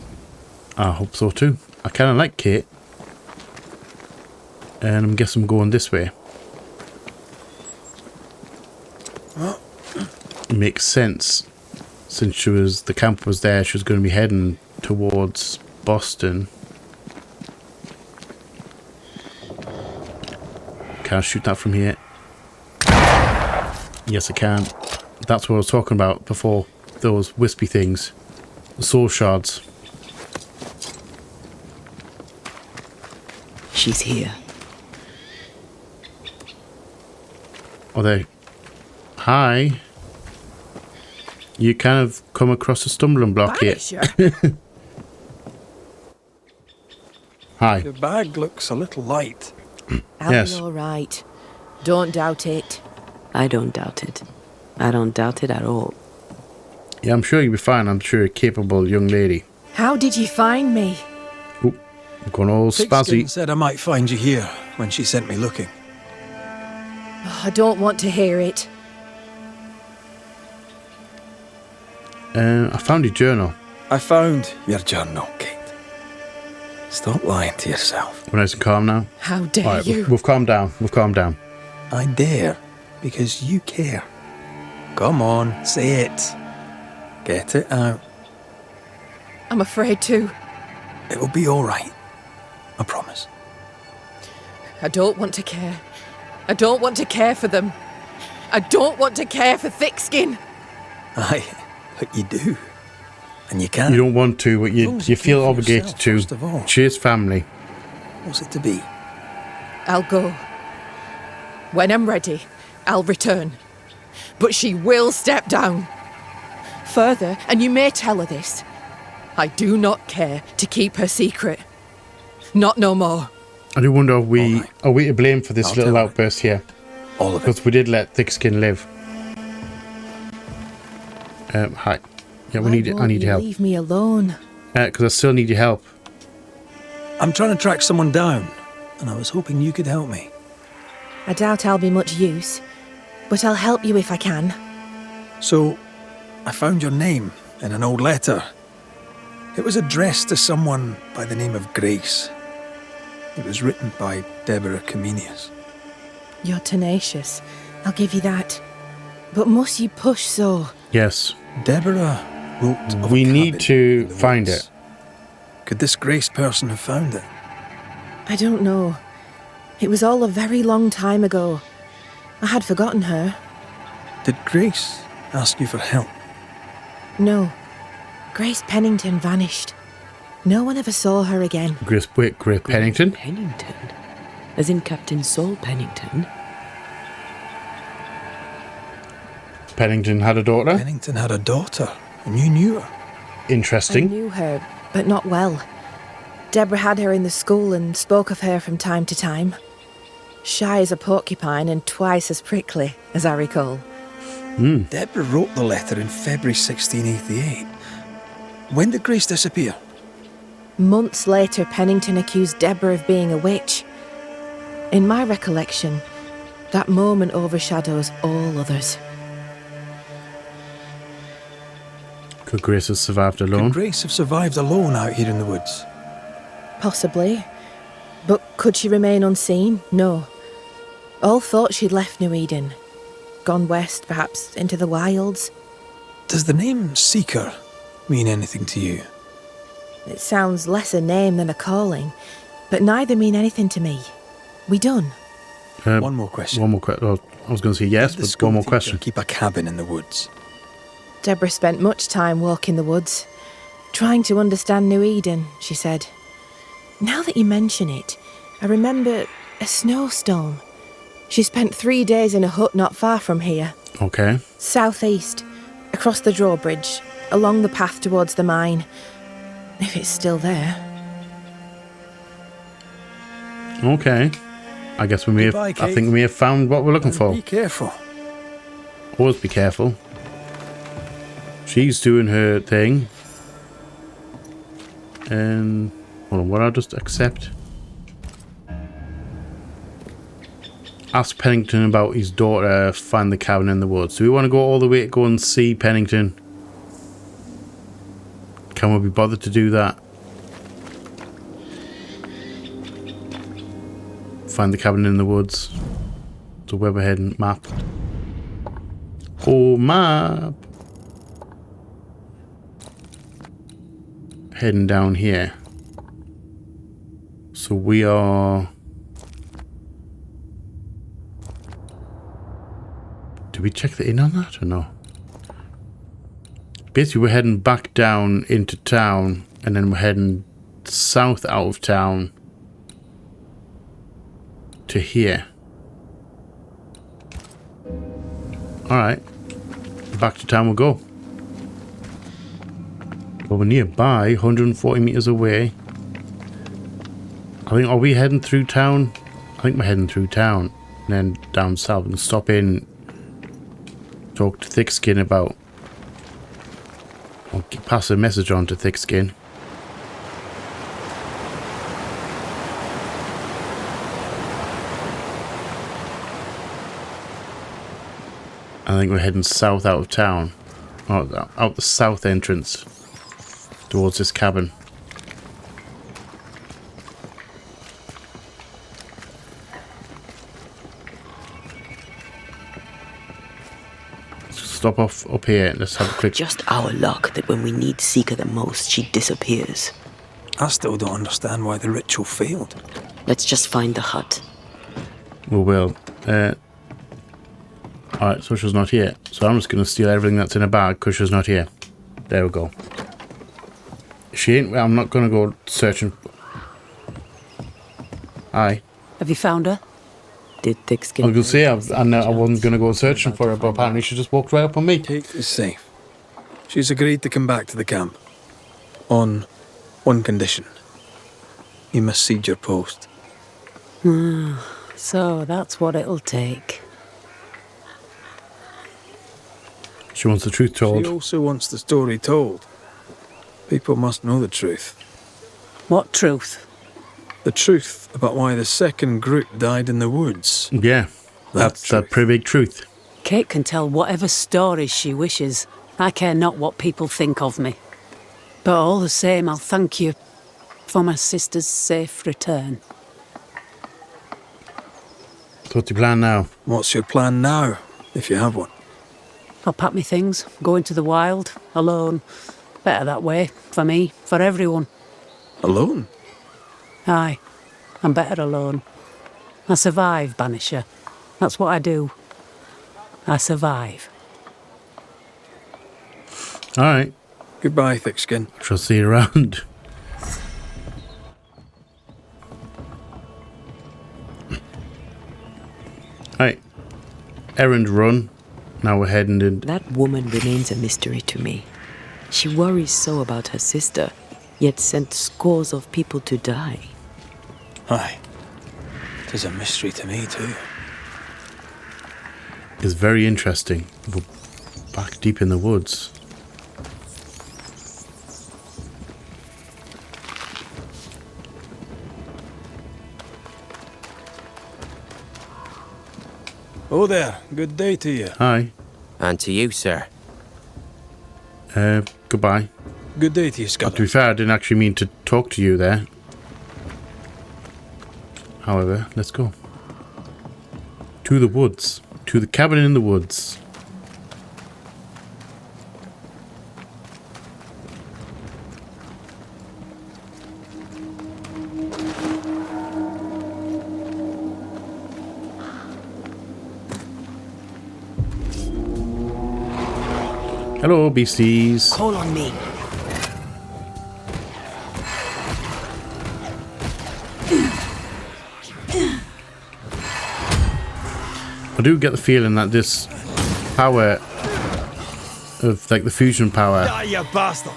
I hope so too. I kind of like Kate. And I guess I'm going this way. It makes sense. Since the camp was there, she was going to be heading towards Boston. Can I shoot that from here? Yes, I can. That's what I was talking about before. Those wispy things. The soul shards. She's here. Are they? Hi. You kind of come across a stumbling block here. Banisher? Hi. Your bag looks a little light. I'll Yes. be all right. Don't doubt it. I don't doubt it. I don't doubt it at all. Yeah, I'm sure you'll be fine. I'm sure you're a capable young lady. How did you find me? Oop, I'm going all Thickskin spazzy. said I might find you here when she sent me looking. I don't want to hear it. I found your journal. I found your journal, Kate. Stop lying to yourself. We're nice and calm now. How dare Alright, you? we've calmed down. We've calmed down. I dare, because you care. Come on, say it. Get it out. I'm afraid to. It'll be all right. I promise. I don't want to care. I don't want to care for them. I don't want to care for Thickskin. Aye, but you do. And you can. You don't want to, but As you long as you you feel care for obligated yourself, to. first of all. She's family. What's it to be? I'll go. When I'm ready, I'll return. But she will step down. Further, and you may tell her this, I do not care to keep her secret. Not no more. I do wonder, All right. are we to blame for this I'll little tell her. outburst here? All of it. Because we did let Thickskin live. Hi. Yeah, Why I need won't your you help. leave me alone? Because I still need your help. I'm trying to track someone down, and I was hoping you could help me. I doubt I'll be much use, but I'll help you if I can. So, I found your name in an old letter. It was addressed to someone by the name of Grace. It was written by Deborah Comenius. You're tenacious, I'll give you that. But must you push so? Yes. Deborah wrote of We a need cabin to in the find woods. it. Could this Grace person have found it? I don't know. It was all a very long time ago. I had forgotten her. Did Grace ask you for help? No. Grace Pennington vanished. No one ever saw her again. Grace Pennington. Pennington? As in Captain Saul Pennington? Pennington had a daughter. Pennington had a daughter, and you knew her. I Interesting. knew her, but not well. Deborah had her in the school and spoke of her from time to time. Shy as a porcupine and twice as prickly, as I recall. Deborah wrote the letter in February 1688. When did Grace disappear? Months later, Pennington accused Deborah of being a witch. In my recollection, that moment overshadows all others. Could Grace have survived alone? Could Grace have survived alone out here in the woods? Possibly. But could she remain unseen? No. All thought she'd left New Eden. Gone west, perhaps, into the wilds. Does the name Seeker mean anything to you? It sounds less a name than a calling, but neither mean anything to me. We done? One more question. One more question. Well, I was going to say yes, Did the but school one more teacher question. keep a cabin in the woods? Deborah spent much time walking the woods, trying to understand New Eden, she said. Now that you mention it, I remember a snowstorm. She spent 3 days in a hut not far from here, Okay. southeast, across the drawbridge, along the path towards the mine. If it's still there. Okay. I guess we may have. Goodbye, I Kate. think we may have found what we're looking And for. be careful. Always be careful. She's doing her thing. And hold on, what I'll just accept. Ask Pennington about his daughter, find the cabin in the woods. Do we want to go all the way to go and see Pennington? Can we be bothered to do that? Find the cabin in the woods. So where we're heading, map. Oh, map. Heading down here. So we are Did we check the inn on that or no? Basically, we're heading back down into town, and then we're heading south out of town to here. Alright. Back to town we'll go. Well, we're nearby, 140 meters away. I think, are we heading through town? I think we're heading through town. And then down south and stop in. Talk to Thickskin about... I'll pass a message on to Thickskin. I think we're heading south out of town. Out the south entrance. Towards this cabin. Stop off up here. Let's have a quick... Just our luck that when we need Seeker the most, she disappears. I still don't understand why the ritual failed. Let's just find the hut. We will. Alright, so she's not here. So I'm just going to steal everything that's in a bag because she's not here. There we go. She ain't... I'm not going to go searching. Aye. Have you found her? Did Thickskin... I was going to say, I wasn't going to go searching for her, but apparently she just walked right up on me. Kate is safe. She's agreed to come back to the camp. On one condition. You must cede your post. So that's what it'll take. She wants the truth told. She also wants the story told. People must know the truth. What truth? The truth about why the second group died in the woods. Yeah, that's a pretty big truth. Kate can tell whatever stories she wishes. I care not what people think of me. But all the same, I'll thank you for my sister's safe return. So what's your plan now? What's your plan now, if you have one? I'll pack me things, go into the wild, alone. Better that way, for me, for everyone. Alone? Aye, I'm better alone. I survive, Banisher. That's what I do. I survive. Alright. Goodbye, Thickskin. Shall see you around. Alright. Errand run. Now we're heading in. That woman remains a mystery to me. She worries so about her sister, yet sent scores of people to die. Aye. 'Tis a mystery to me too. It's very interesting. We're back deep in the woods. Oh there, good day to you. Hi. And to you, sir. Goodbye. Good day to you, To Scott. be fair, I didn't actually mean to talk to you there. However, let's go. To the woods. To the cabin in the woods. Hello, beasties. Call on me. I do get the feeling that this power of like the fusion power Die, you bastard!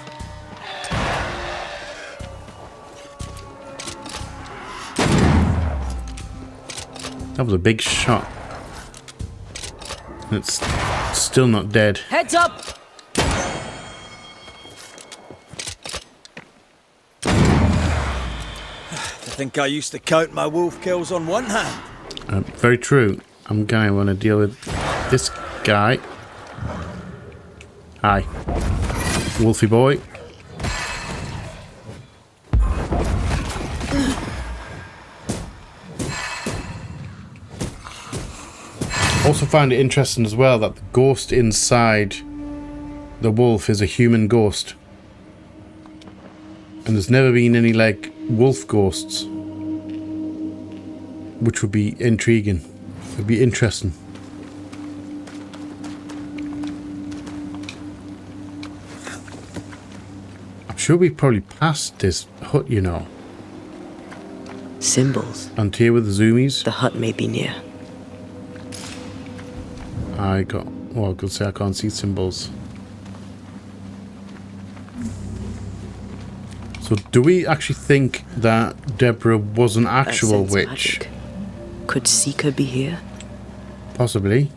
that was a big shot. And it's still not dead. Heads up! I think I used to count my wolf kills on one hand. Very true. I'm gonna want to deal with this guy. Hi, Wolfie boy. Also find it interesting as well that the ghost inside the wolf is a human ghost. And there's never been any like wolf ghosts. Which would be intriguing. It would be interesting. sure we probably passed this hut, you know. Symbols. And here with the zoomies. The hut may be near. I could say I can't see symbols. So do we actually think that Deborah was an actual That witch? sense magic. Could Seeker be here? Possibly.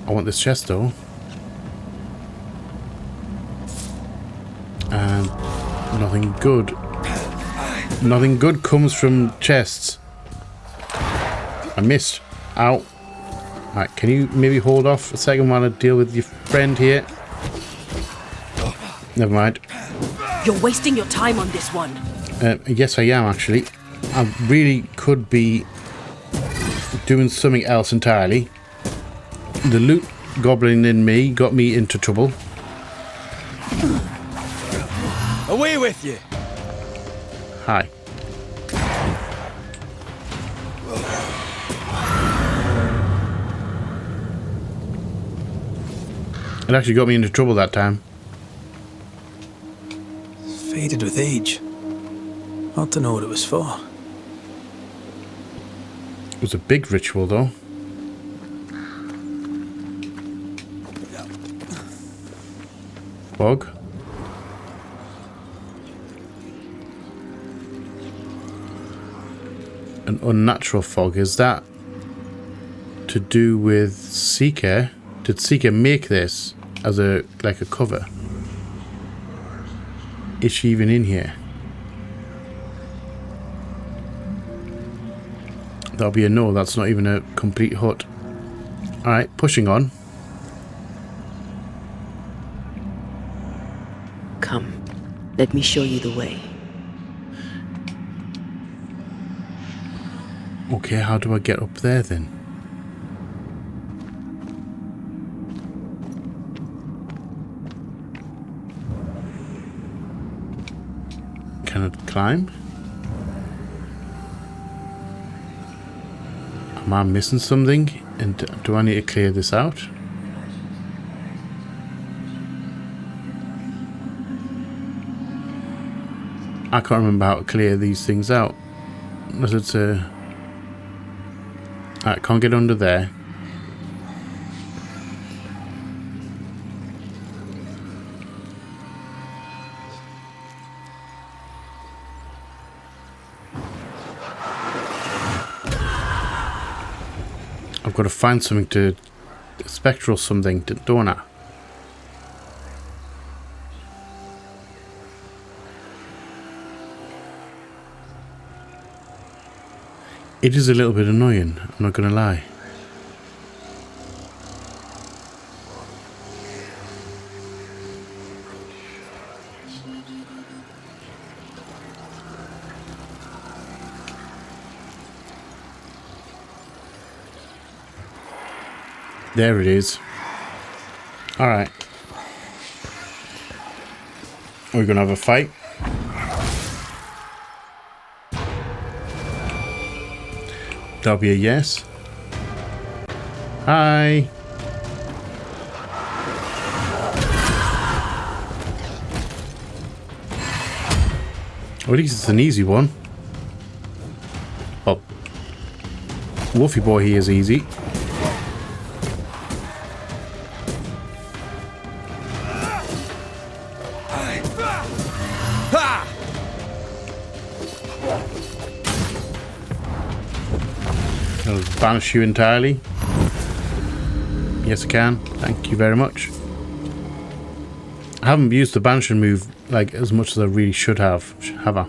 I want this chest though. And nothing good. Nothing good comes from chests. I missed. Ow. Right, can you maybe hold off a second while I deal with your friend here? Never mind. You're wasting your time on this one. Yes, I am actually. I really could be doing something else entirely. The loot goblin in me got me into trouble. Away with you! Hi. It actually got me into trouble that time. Faded with age. Hard to know what it was for. It was a big ritual though. Fog. An unnatural fog. Is that to do with Seeker? Did Seeker make this as a cover? Is she even in here? That'll be a no. That's not even a complete hut. Alright, pushing on. Come, let me show you the way. Okay, how do I get up there then? Can I climb? Am I missing something? And do I need to clear this out? I can't remember how to clear these things out. Unless it's a... I can't get under there. I've got to find something to... spectral something, don't I? It is a little bit annoying, I'm not going to lie. There it is. Alright. We're going to have a fight. That'll be a yes. Hi. Well, at least it's an easy one. Oh. Wolfie boy, he is easy. I'll banish you entirely. Yes, I can. Thank you very much. I haven't used the banishing move like as much as I really should have I?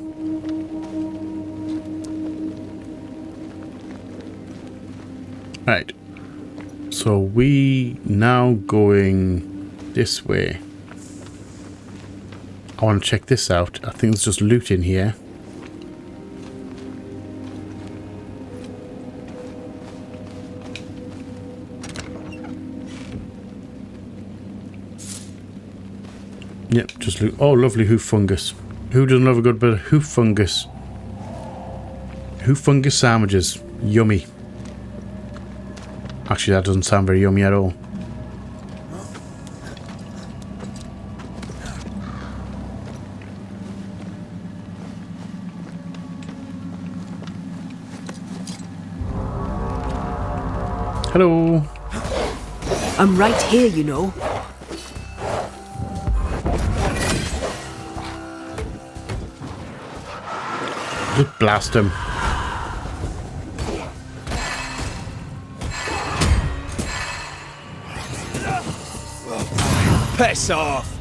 Right. So we now going this way. I want to check this out. I think there's just loot in here. Yep, just loot. Oh, lovely hoof fungus. Who doesn't love a good bit of hoof fungus? Hoof fungus sandwiches. Yummy. Actually, that doesn't sound very yummy at all. Hello. I'm right here, you know. Just blast him. Piss off!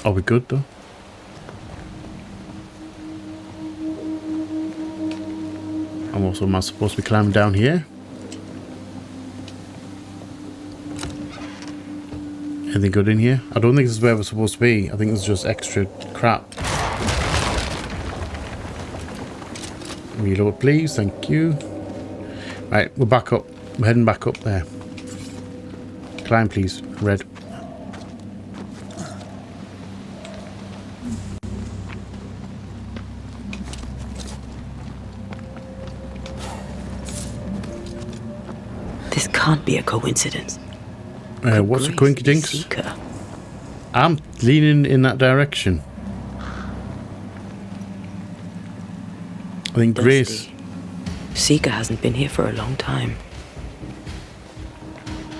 Are we good though? Am I supposed to be climbing down here? Anything good in here? I don't think this is where we're supposed to be. I think it's just extra crap. Reload, please. Thank you. Right, we're back up. We're heading back up there. Climb, please. Red. This can't be a coincidence. What's a coinky dinks? Seeker. I'm leaning in that direction. I think Grace. Dusty. Seeker hasn't been here for a long time.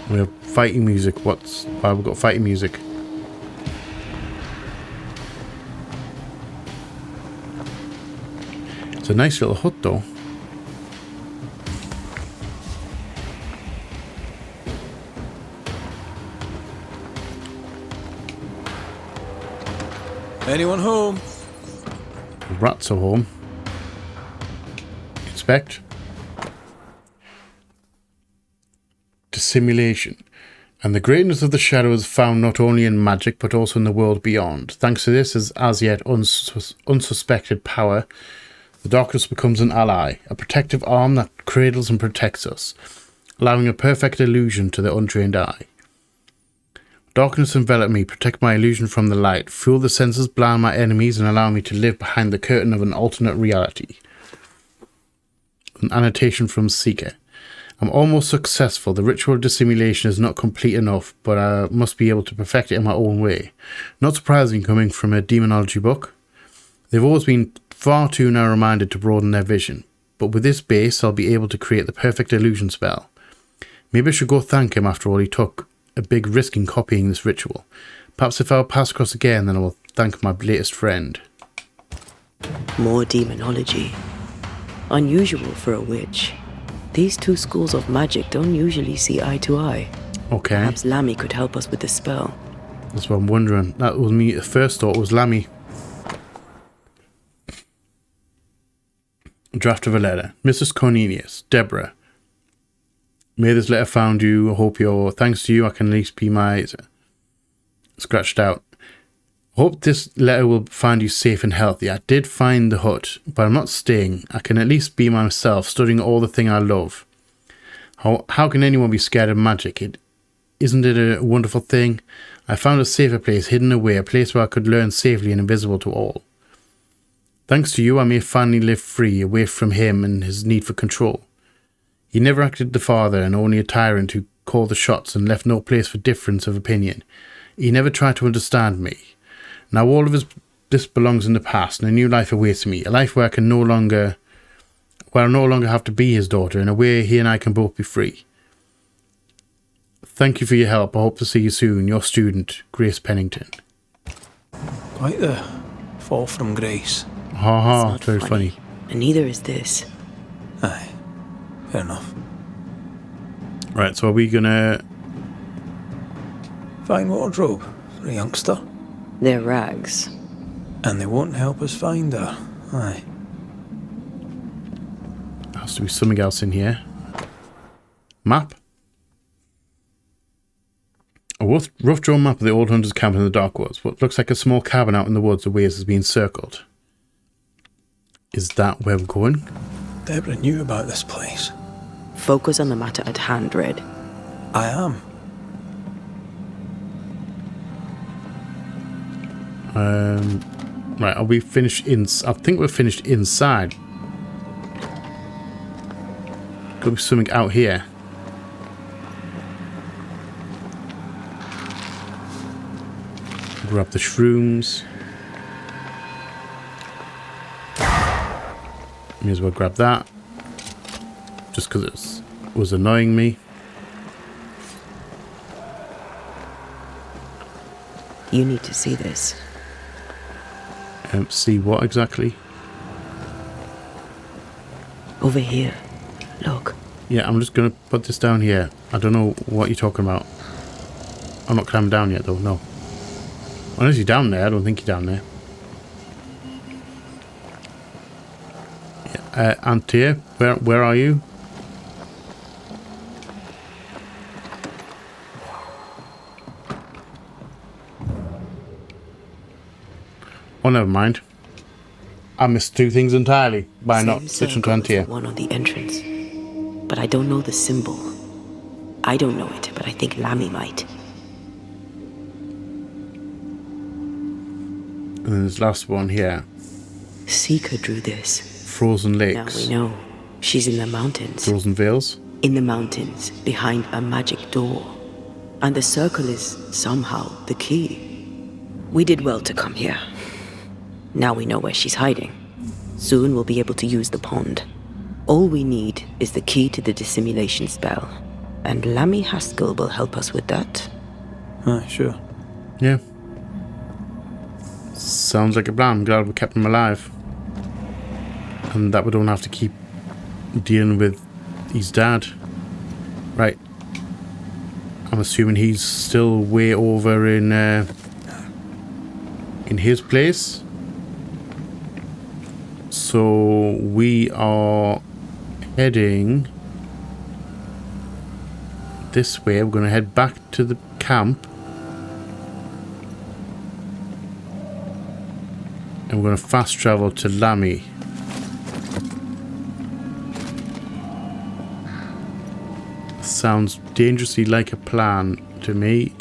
We have fighting music. Why have we got fighting music? It's a nice little hut though. Anyone home? Rats are home. Inspect. Dissimulation. And the greatness of the shadow is found not only in magic but also in the world beyond. Thanks to this as yet unsuspected power, the darkness becomes an ally, a protective arm that cradles and protects us, allowing a perfect illusion to the untrained eye. Darkness envelop me, protect my illusion from the light, fool the senses, blind my enemies, and allow me to live behind the curtain of an alternate reality. An annotation from Seeker. I'm almost successful. The ritual of dissimulation is not complete enough, but I must be able to perfect it in my own way. Not surprising coming from a demonology book. They've always been far too narrow-minded to broaden their vision, but with this base I'll be able to create the perfect illusion spell. Maybe I should go thank him after all. He took a big risk in copying this ritual. Perhaps if I'll pass across again, then I will thank my latest friend. More demonology. Unusual for a witch. These two schools of magic don't usually see eye to eye. Okay. Perhaps Lammy could help us with the spell. That's what I'm wondering. That was me. The first thought was Lammy. Draft of a letter. Mrs. Cornelius, Deborah. May this letter found you. I hope thanks to you I can at least be my... Scratched out. I hope this letter will find you safe and healthy. I did find the hut, but I'm not staying. I can at least be myself, studying all the thing I love. How can anyone be scared of magic? Isn't it a wonderful thing? I found a safer place, hidden away, a place where I could learn safely and invisible to all. Thanks to you, I may finally live free, away from him and his need for control. He never acted the father and only a tyrant who called the shots and left no place for difference of opinion. He never tried to understand me. Now all of this belongs in the past, and a new life awaits me, a life where I no longer have to be his daughter, in a way he and I can both be free. Thank you for your help. I hope to see you soon. Your student, Grace Pennington. Quite the fall from grace. Ha ha, It's not very funny. And neither is this. Aye, fair enough. Right, so are we gonna... Fine wardrobe for a youngster. They're rags. And they won't help us find her. Aye. There has to be something else in here. Map? A rough drawn map of the old hunters' camp in the dark woods. What looks like a small cabin out in the woods, a ways has been circled. Is that where we're going? Deborah knew about this place. Focus on the matter at hand, Red. I am. Right, are we finished I think we're finished inside. Could be something out here. Grab the shrooms. May as well grab that. just because it was annoying me. You need to see this. See what exactly? Over here. Look. Yeah, I'm just going to put this down here. I don't know what you're talking about. I'm not climbing down yet, though, no. Unless you're down there, I don't think you're down there. Yeah, Antia, where are you? Oh, never mind. I missed two things entirely by not switching to Antia. One on the entrance, but I don't know the symbol. I don't know it, but I think Lammy might. And then this last one here. Seeker drew this. Frozen lakes. Now we know. She's in the mountains. Frozen vales. In the mountains, behind a magic door. And the circle is, somehow, the key. We did well to come here. Now we know where she's hiding. Soon we'll be able to use the pond. All we need is the key to the dissimulation spell. And Lammy Haskell will help us with that. Sure. Yeah. Sounds like a plan. I'm glad we kept him alive. And that we don't have to keep dealing with his dad. Right. I'm assuming he's still way over in his place. So we are heading this way. We're going to head back to the camp. And we're going to fast travel to Lammy. Sounds dangerously like a plan to me.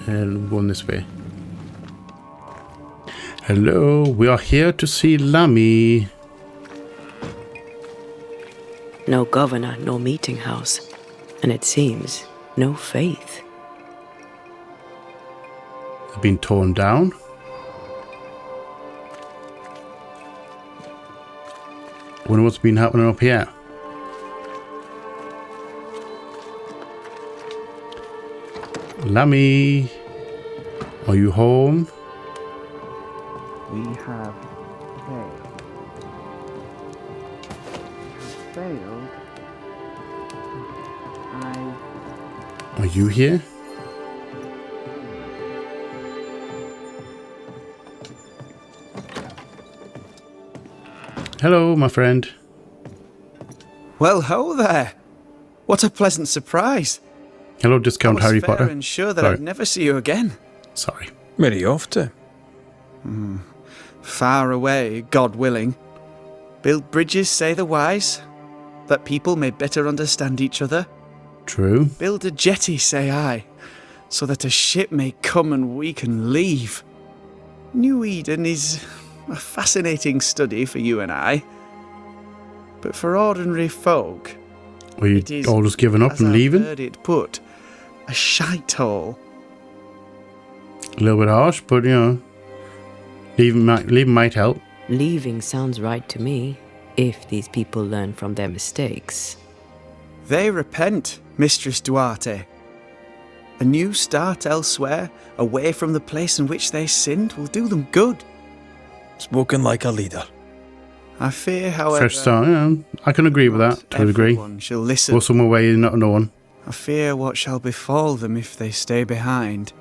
And going this way. Hello, we are here to see Lammy. No governor, no meeting house. And it seems, no faith. They've been torn down. Wonder what's been happening up here. Lammy, are you home? We have failed. Are you here? Hello, my friend. Well, ho there. What a pleasant surprise. Hello, Discount Harry Potter. I was fair and sure that I'd never see you again. Sorry. Where are you off to? Far away, God willing. Build bridges, say the wise, that people may better understand each other. True. Build a jetty, say I, so that a ship may come and we can leave. New Eden is a fascinating study for you and I. But for ordinary folk, Were you all just giving up and leaving? I've heard it put, a shite hole. A little bit harsh, but you know, leaving might help. Leaving sounds right to me, if these people learn from their mistakes. They repent, Mistress Duarte. A new start elsewhere, away from the place in which they sinned, will do them good. Spoken like a leader. I fear, however, Fresh start, yeah. I can agree with that to a degree. everyone shall listen. Go somewhere where you're not known. I fear what shall befall them if they stay behind.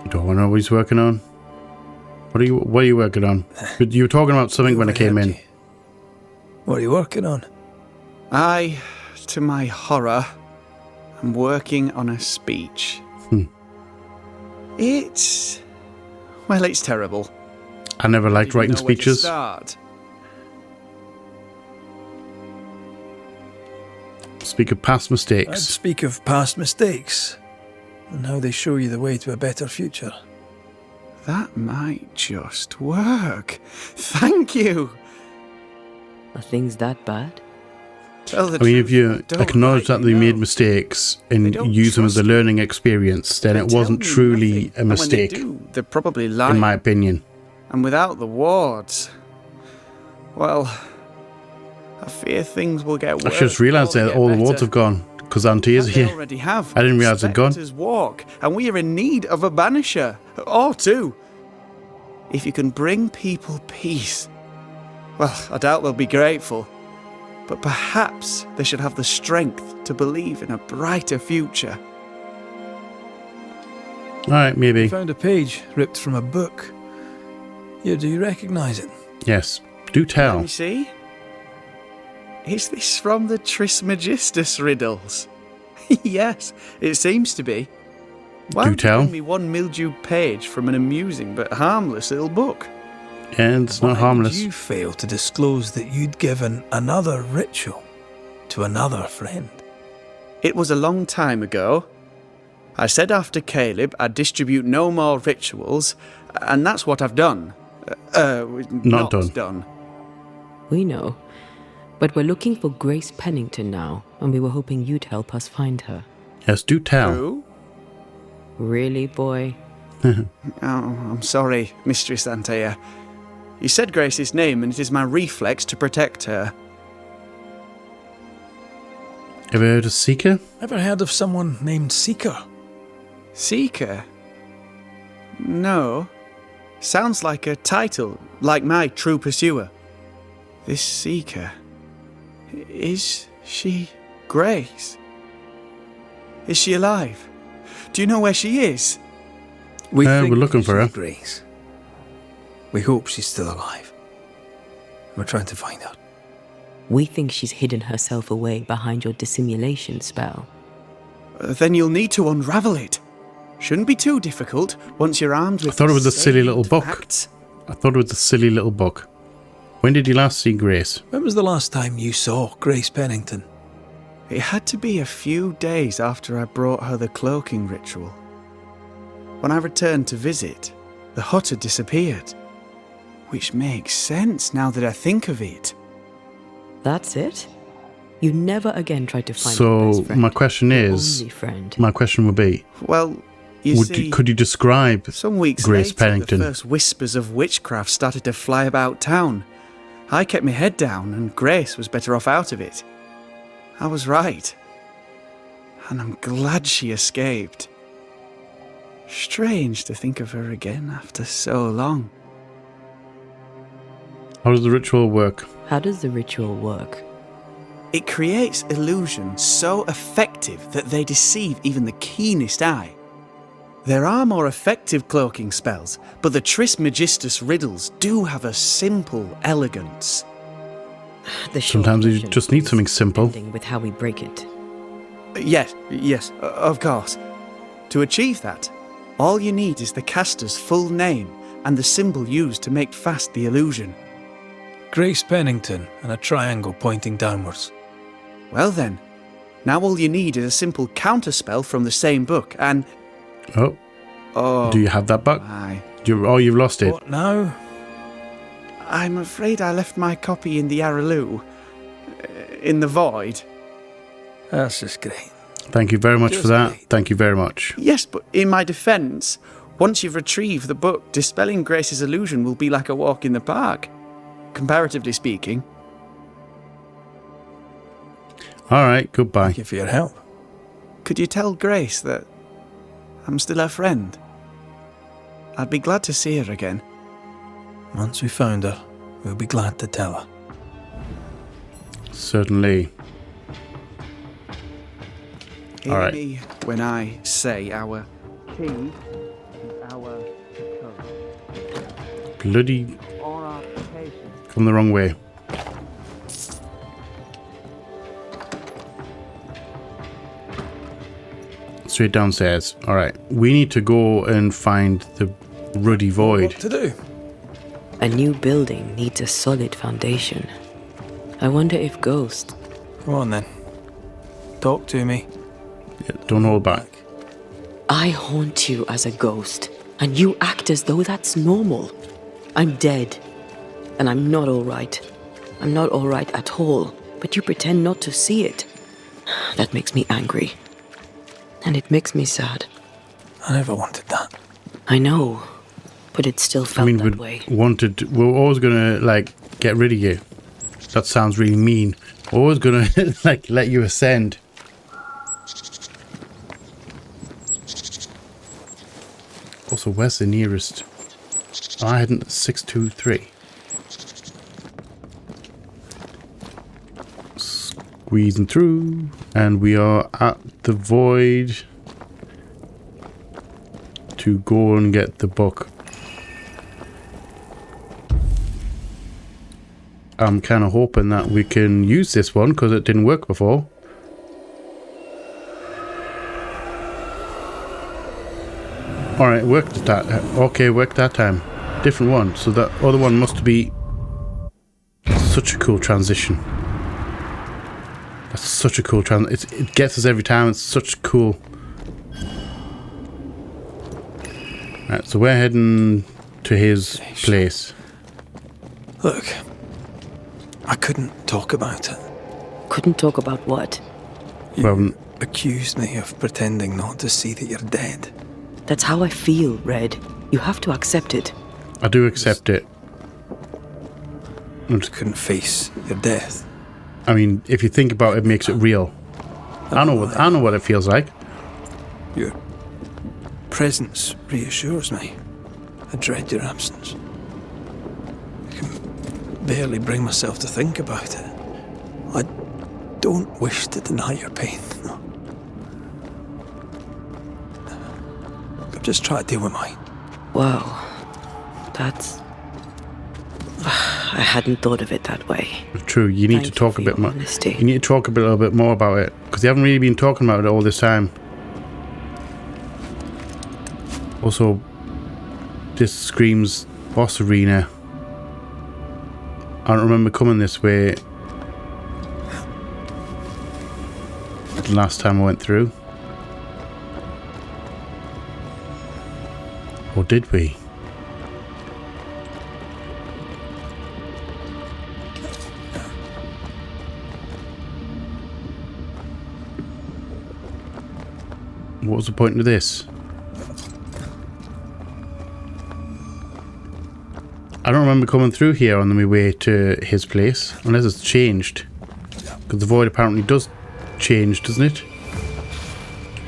Don't know what he's working on. What are you working on? You were talking about something when I came in. What are you working on? I, to my horror, am working on a speech. It's terrible. I never liked I don't writing know where to speeches. start. Speak of past I'd mistakes. speak of past mistakes and how they show you the way to a better future. That might just work. Thank you. Are things that bad? Tell the I mean, if truth, you I don't acknowledge that rightly they made know. mistakes They and don't use them as a trust learning experience, then They it tell wasn't me truly nothing, a and when they mistake, do, they're probably lying. in my opinion. And without the wards, well, I fear things will get worse. I just realised before they that get all the better. wards have gone because Auntie is And they here. already have. I didn't realise they'd gone. Spectres walk, and we are in need of a banisher, or two. If you can bring people peace, well, I doubt they'll be grateful, but perhaps they should have the strength to believe in a brighter future. Alright, maybe. Found a page ripped from a book. Yeah, do you recognise it? Yes. Do Let tell. me see. Is this from the Trismegistus riddles? Yes, it seems to be. Why Do would you tell. bring me one mildewed page from an amusing but harmless little book? And it's not Why harmless. did you fail to disclose that you'd given another ritual to another friend? It was a long time ago. I said after Caleb I'd distribute no more rituals, and that's what I've done. Not done. We know. But we're looking for Grace Pennington now, and we were hoping you'd help us find her. Yes, do tell. Who? Really, boy? Oh, I'm sorry, Mistress Antea. You said Grace's name, and it is my reflex to protect her. Ever heard of Seeker? Ever heard of someone named Seeker? Seeker? No. Sounds like a title, like my True Pursuer. This Seeker. Is she Grace? Is she alive? Do you know where she is? We We're think looking for she's her. Grace. We hope she's still alive. We're trying to find her. We think she's hidden herself away behind your dissimulation spell. Then you'll need to unravel it. Shouldn't be too difficult once you're armed with. I thought it was a silly little salient book. facts. I thought it was a silly little book. When did you last see Grace? When was the last time you saw Grace Pennington? It had to be a few days after I brought her the cloaking ritual. When I returned to visit, the hut had disappeared. Which makes sense now that I think of it. That's it? You never again tried to find your So best friend. my question Your is, only friend. my question would be, Well, you see, could you describe some weeks Grace later, Pennington? the first whispers of witchcraft started to fly about town. I kept my head down, and Grace was better off out of it. I was right. And I'm glad she escaped. Strange to think of her again after so long. How does the ritual work? How does the ritual work? It creates illusions so effective that they deceive even the keenest eye. There are more effective cloaking spells, but the Trismegistus riddles do have a simple elegance. The short Sometimes you version just need is something simple. ending with how we break it. Yes, of course. To achieve that, all you need is the caster's full name and the symbol used to make fast the illusion. Grace Pennington and a triangle pointing downwards. Well then, now all you need is a simple counterspell from the same book and... Oh, do you have that book? Aye. You've lost it. What now? I'm afraid I left my copy in the Araloo. In the void. That's just great. Thank you very much for Just that. great. Thank you very much. Yes, but in my defence, once you've retrieved the book, dispelling Grace's illusion will be like a walk in the park. Comparatively speaking. All right, goodbye. Thank you for your help. Could you tell Grace that I'm still her friend? I'd be glad to see her again. Once we found her, we'll be glad to tell her. Certainly. Hear All right. me when I say our key and our code. Bloody Or our patience. come the wrong way. Straight downstairs. All right. We need to go and find the ruddy void. What to do? A new building needs a solid foundation. I wonder if Ghost... Come on then. Talk to me. Yeah, don't hold back. I haunt you as a ghost, and you act as though that's normal. I'm dead, and I'm not all right. I'm not all right at all, but you pretend not to see it. That makes me angry. And it makes me sad. I never wanted that. I know, but it still felt that way. we're always gonna like get rid of you. That sounds really mean. I was gonna like let you ascend. Also, where's the nearest? Oh, I hadn't 623. Squeezing through, and we are at the void to go and get the book. I'm kind of hoping that we can use this one because it didn't work before. Alright, worked that. Okay, worked that time. Different one. So that other one must be such a cool transition. That's such a cool transition. It gets us every time. It's such cool. Right, so we're heading to his place. Look, I couldn't talk about it. Couldn't talk about what? You accused me of pretending not to see that you're dead. That's how I feel, Red. You have to accept it. I do accept it. I just couldn't face your death. I mean, if you think about it, it makes it real. I know what it feels like. Your presence reassures me. I dread your absence. I can barely bring myself to think about it. I don't wish to deny your pain. No. I'm just trying to deal with mine. Wow. That's... I hadn't thought of it that way. True, you need to talk a bit more. You need to talk a little bit more about it, because you haven't really been talking about it all this time. Also, this screams boss arena. I don't remember coming this way the last time I went through. Or did we? What was the point of this? I don't remember coming through here on my way to his place, unless it's changed. Because the void apparently does change, doesn't it?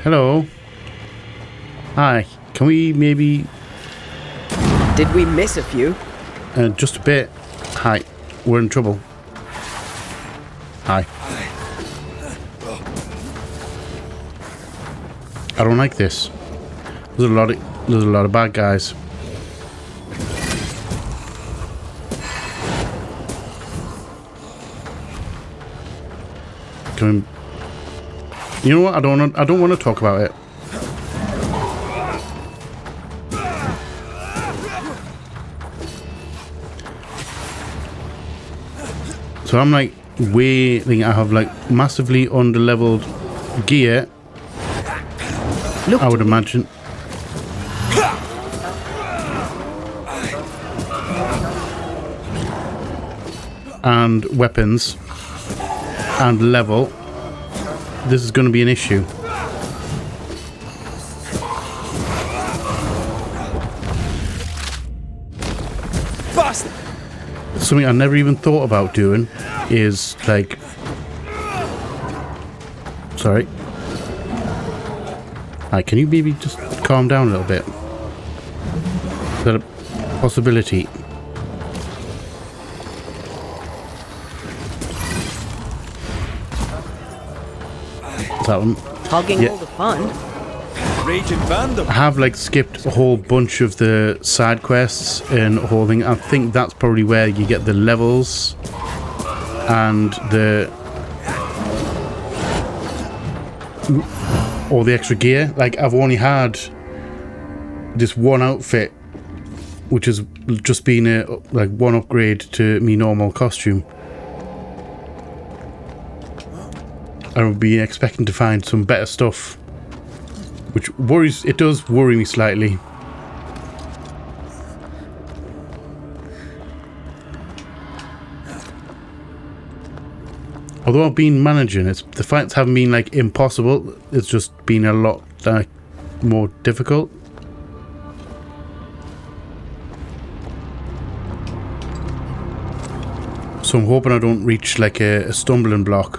Hello. Hi. Can we maybe... Did we miss a few? Just a bit. Hi. We're in trouble. Hi. I don't like this. There's a lot of bad guys. You know what? I don't want to talk about it. So I'm like I have like massively under-leveled gear. Look, I would imagine. And weapons. And level. This is going to be an issue. Bastard! Something I never even thought about doing is like... Sorry. Alright, can you maybe just calm down a little bit? Is that a possibility? Is that one? Hogging all the fun. Raging Vandal. I have like skipped a whole bunch of the side quests and whole thing. I think that's probably where you get the levels and all the extra gear. Like I've only had this one outfit, which has just been like one upgrade to me normal costume. I would be expecting to find some better stuff, which does worry me slightly. Although I've been managing, the fights haven't been like impossible. It's just been a lot more difficult. So I'm hoping I don't reach like a stumbling block.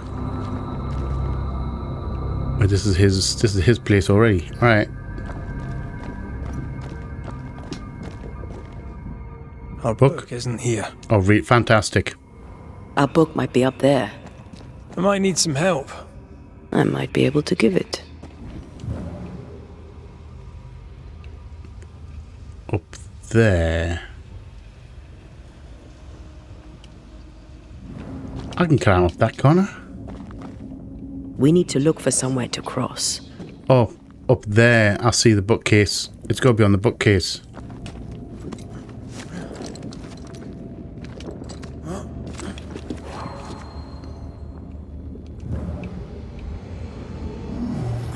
Oh, this is his place already. All right. Our book isn't here. Oh, fantastic. Our book might be up there. I might need some help. I might be able to give it. Up there. I can climb up that corner. We need to look for somewhere to cross. Oh, up there. I see the bookcase. It's got to be on the bookcase.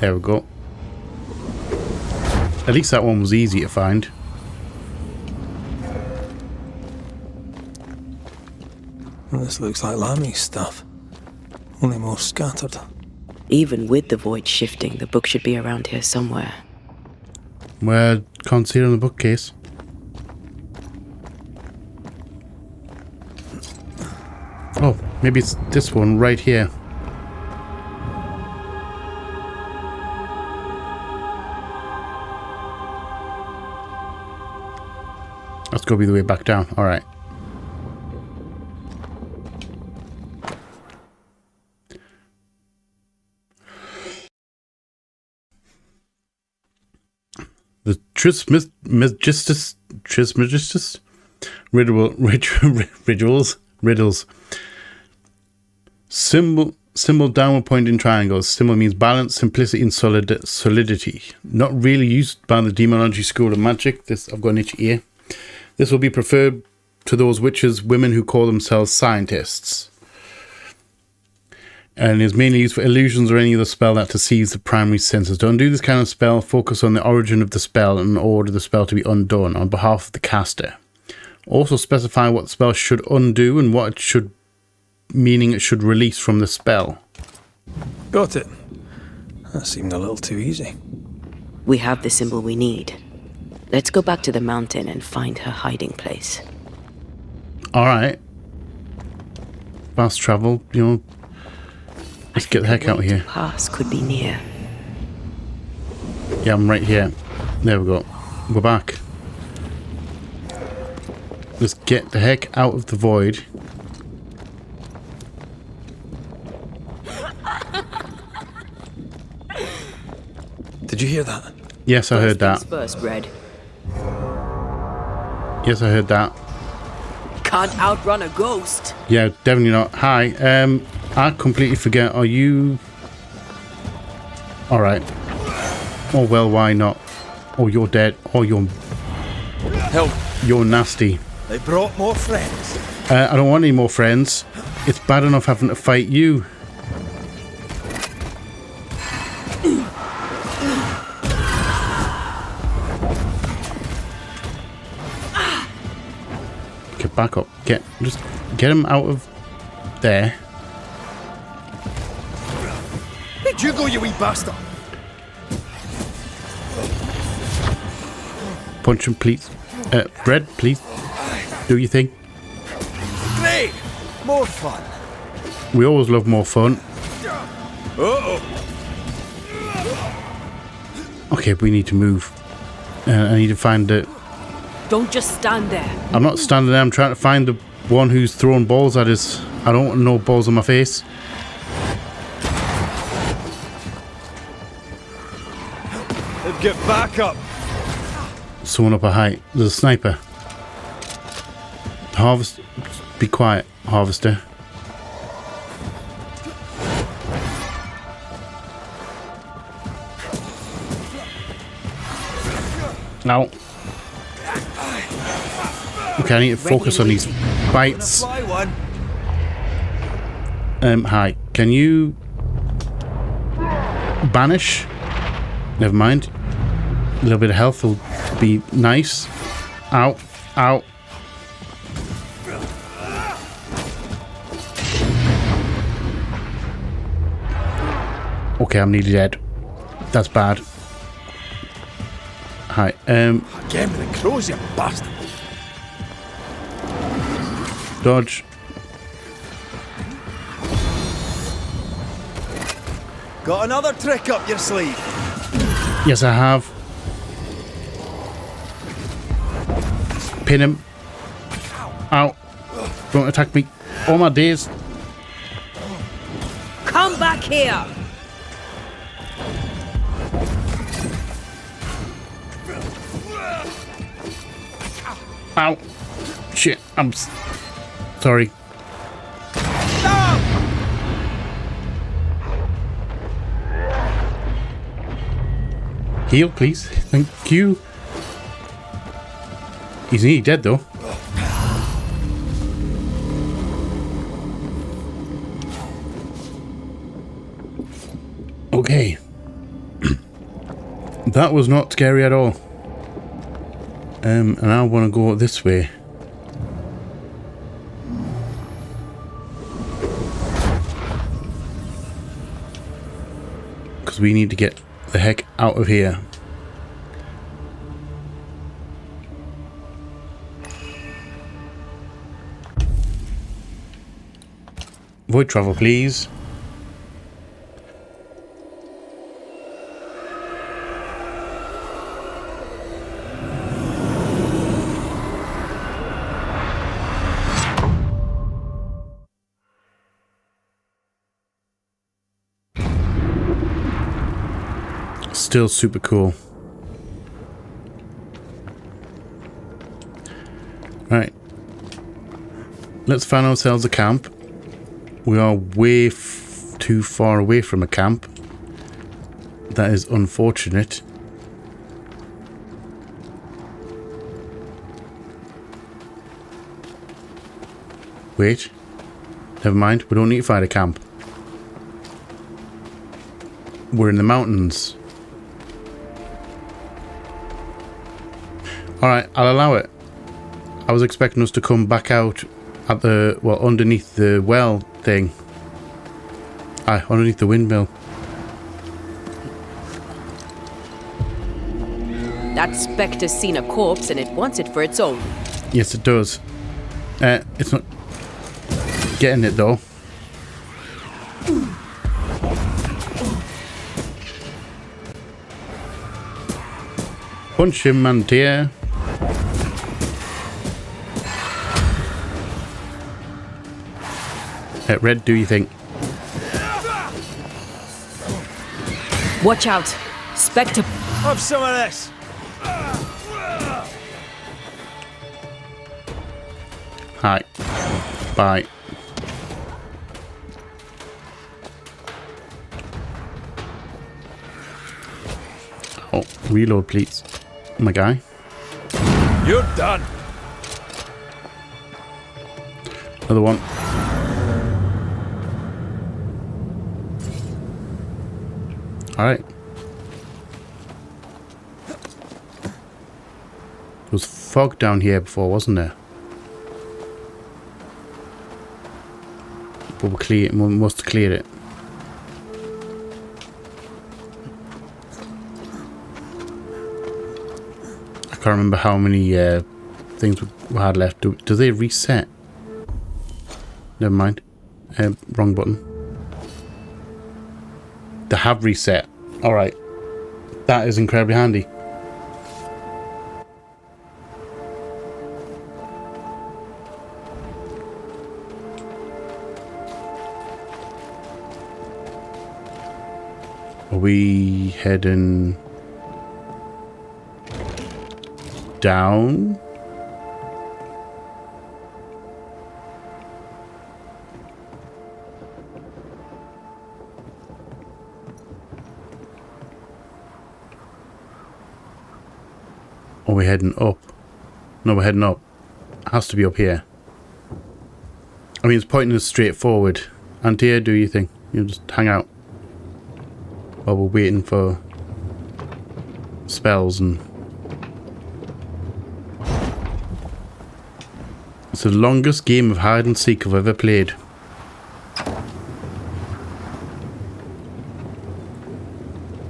There we go. At least that one was easy to find. This looks like Lammy's stuff. Only more scattered. Even with the void shifting, the book should be around here somewhere. Well, can't see it on the bookcase. Oh, maybe it's this one right here. That's got to be the way back down. All right. The Trismegistus riddles. Symbol downward pointing triangles. Symbol means balance, simplicity, and solidity. Not really used by the demonology school of magic. This I've got an itchy ear. This will be preferred to those witches, women who call themselves scientists. And is mainly used for illusions or any other spell that deceives the primary senses. Don't do this kind of spell. Focus on the origin of the spell and order the spell to be undone on behalf of the caster. Also specify what the spell should undo and what it should, meaning it should release from the spell. Got it. That seemed a little too easy. We have the symbol we need. Let's go back to the mountain and find her hiding place. Alright. Fast travel, you know. Let's get the heck out of here. Pass could be near. Yeah, I'm right here. There we go. We're back. Let's get the heck out of the void. Did you hear that? Yes, I heard that. First, Red. Yes, I heard that. Can't outrun a ghost. Yeah, definitely not. Hi, I completely forget. Are you... Alright. Oh, well, why not? Oh, you're dead. Oh, you're... Help. You're nasty. They brought more friends. I don't want any more friends. It's bad enough having to fight you. Get back up. Just get him out of there. Where'd you go, you wee bastard? Punch him, please. Red, please. Do your thing. Great! More fun. We always love more fun. Uh-oh. Okay, we need to move. I need to find the... Don't just stand there. I'm not standing there. I'm trying to find the one who's throwing balls at us. I don't want no balls on my face. Get back up. Someone up a height. There's a sniper. Harvest. Be quiet, harvester. No. Okay, I need to focus on these bites. Hi. Can you banish? Never mind. A little bit of health will be nice. Ow. Ow. Okay, I'm nearly dead. That's bad. Hi. Again with the crows, you bastard. Dodge. Got another trick up your sleeve? Yes, I have. Pin him. Ow. Don't attack me. All my days. Come back here! Ow. Shit. Sorry. Heal, please. Thank you. He's nearly dead, though. Okay. That was not scary at all. And I want to go this way. Because we need to get the heck out of here. Void travel, please. Still super cool. Right. Let's find ourselves a camp. We are way too far away from a camp. That is unfortunate. Wait. Never mind. We don't need to find a camp. We're in the mountains. Alright, I'll allow it. I was expecting us to come back out at the, well, underneath the well thing. Aye, underneath the windmill. That spectre's seen a corpse and it wants it for its own. Yes, it does. It's not getting it, though. Punch him, man, dear. Red, do you think? Watch out! Spectre. Have some of this. Hi. Bye. Oh, reload, please. My guy. You're done. Another one. Alright. There was fog down here before, wasn't there? But we must have cleared it. I can't remember how many things we had left. Do they reset? Never mind. Wrong button. They have reset. Alright. That is incredibly handy. Are we heading down? Or are we heading up? No, we're heading up. It has to be up here. I mean, it's pointing us straight forward. Antia, do you think? You'll just hang out while we're waiting for spells and... It's the longest game of hide and seek I've ever played.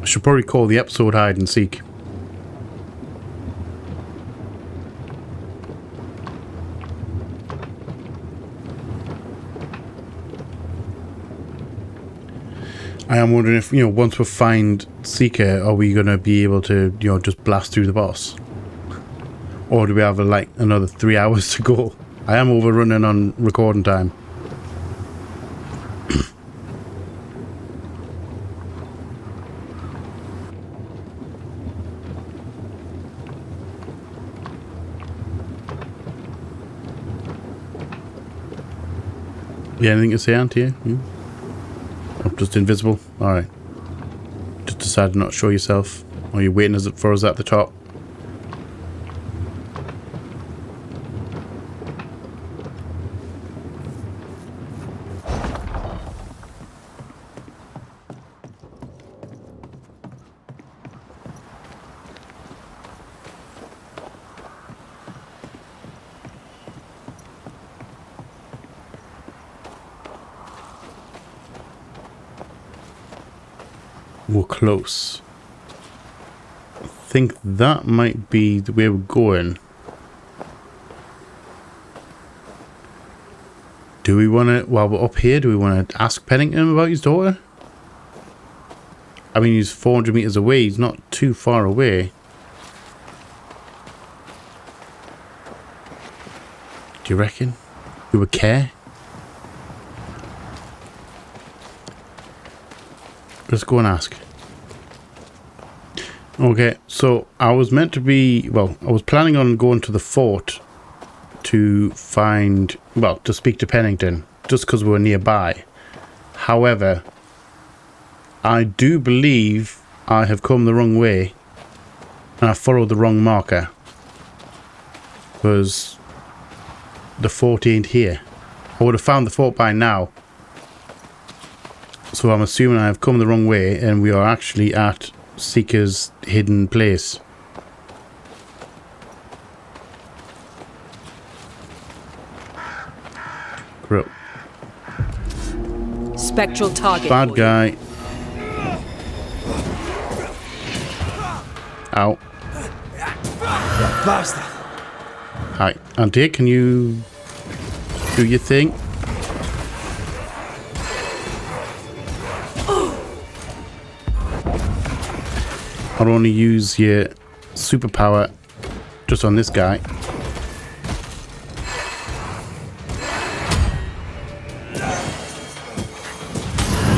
I should probably call the episode hide and seek. I am wondering if, once we find Seeker, are we going to be able to, just blast through the boss? Or do we have, another 3 hours to go? I am overrunning on recording time. Yeah, anything to say, Auntie? Yeah? I'm just invisible? Alright. Just decided not to show yourself. Or you're waiting for us at the top. We're close. I think that might be the way we're going. Do we want to, while we're up here, do we want to ask Pennington about his daughter? I mean, he's 400 meters away. He's not too far away. Do you reckon? You would care? Let's go and ask. Okay, so I was meant to be, well, I was planning on going to the fort to find, well, to speak to Pennington, just because we were nearby. However, I do believe I have come the wrong way and I followed the wrong marker. Because the fort ain't here. I would have found the fort by now. So I'm assuming I have come the wrong way and we are actually at Seeker's hidden place. Great. Spectral target. Bad guy. Ow. Bastard. Hi. Auntie, can you do your thing? I'll only use your superpower just on this guy.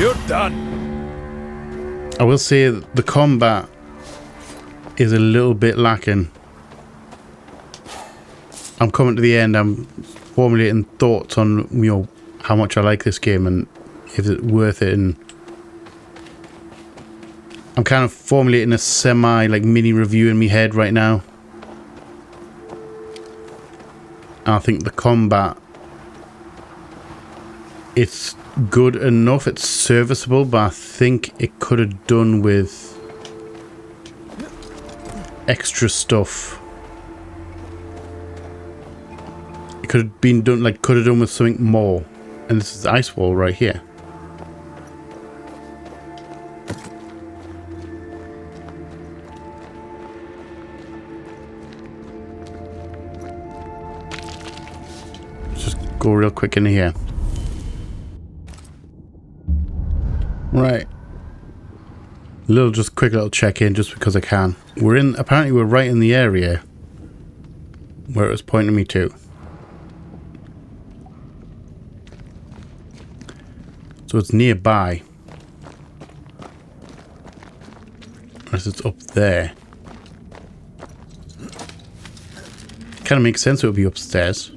You're done. I will say that the combat is a little bit lacking. I'm coming to the end. I'm formulating thoughts on, how much I like this game and if it's worth it, and I'm kind of formulating a mini review in my head right now. I think the combat, it's good enough, it's serviceable, but I think it could have done with extra stuff. It could have been done, could have done with something more. And this is the ice wall right here. Go real quick in here. Right. Quick little check in just because I can. Apparently we're right in the area where it was pointing me to. So it's nearby. Unless it's up there. Kind of makes sense it would be upstairs.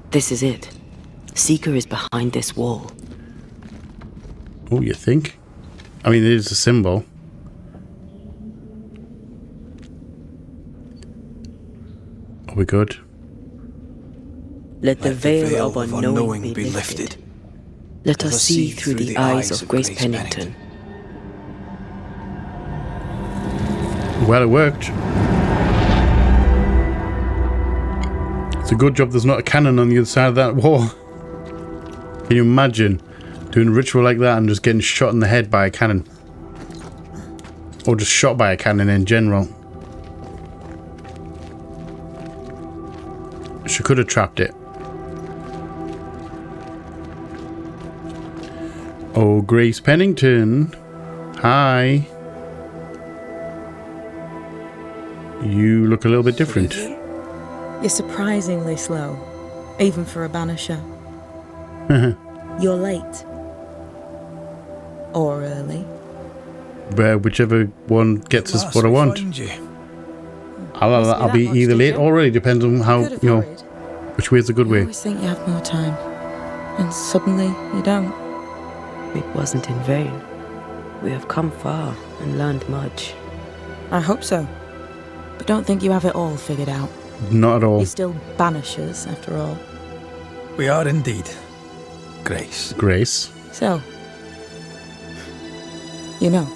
This is it. Seeker is behind this wall. Oh, you think? I mean, it is a symbol. Are we good? Let the veil of unknowing be lifted. Let us see through the eyes of Grace Pennington. Well, it worked. It's a good job there's not a cannon on the other side of that wall. Can you imagine doing a ritual like that and just getting shot in the head by a cannon? Or just shot by a cannon in general. She could have trapped it. Oh, Grace Pennington. Hi. You look a little bit different. You're surprisingly slow, even for a banisher. You're late. Or early. Whichever one gets us what I want. I'll be much, either did late you? or early, depends on how, Could have you know, hurried. which way is the good You way. always think you have more time, and suddenly you don't. It wasn't in vain. We have come far and learned much. I hope so. But don't think you have it all figured out. Not at all. You're still banishers, after all. We are indeed, Grace. Grace. So, you know,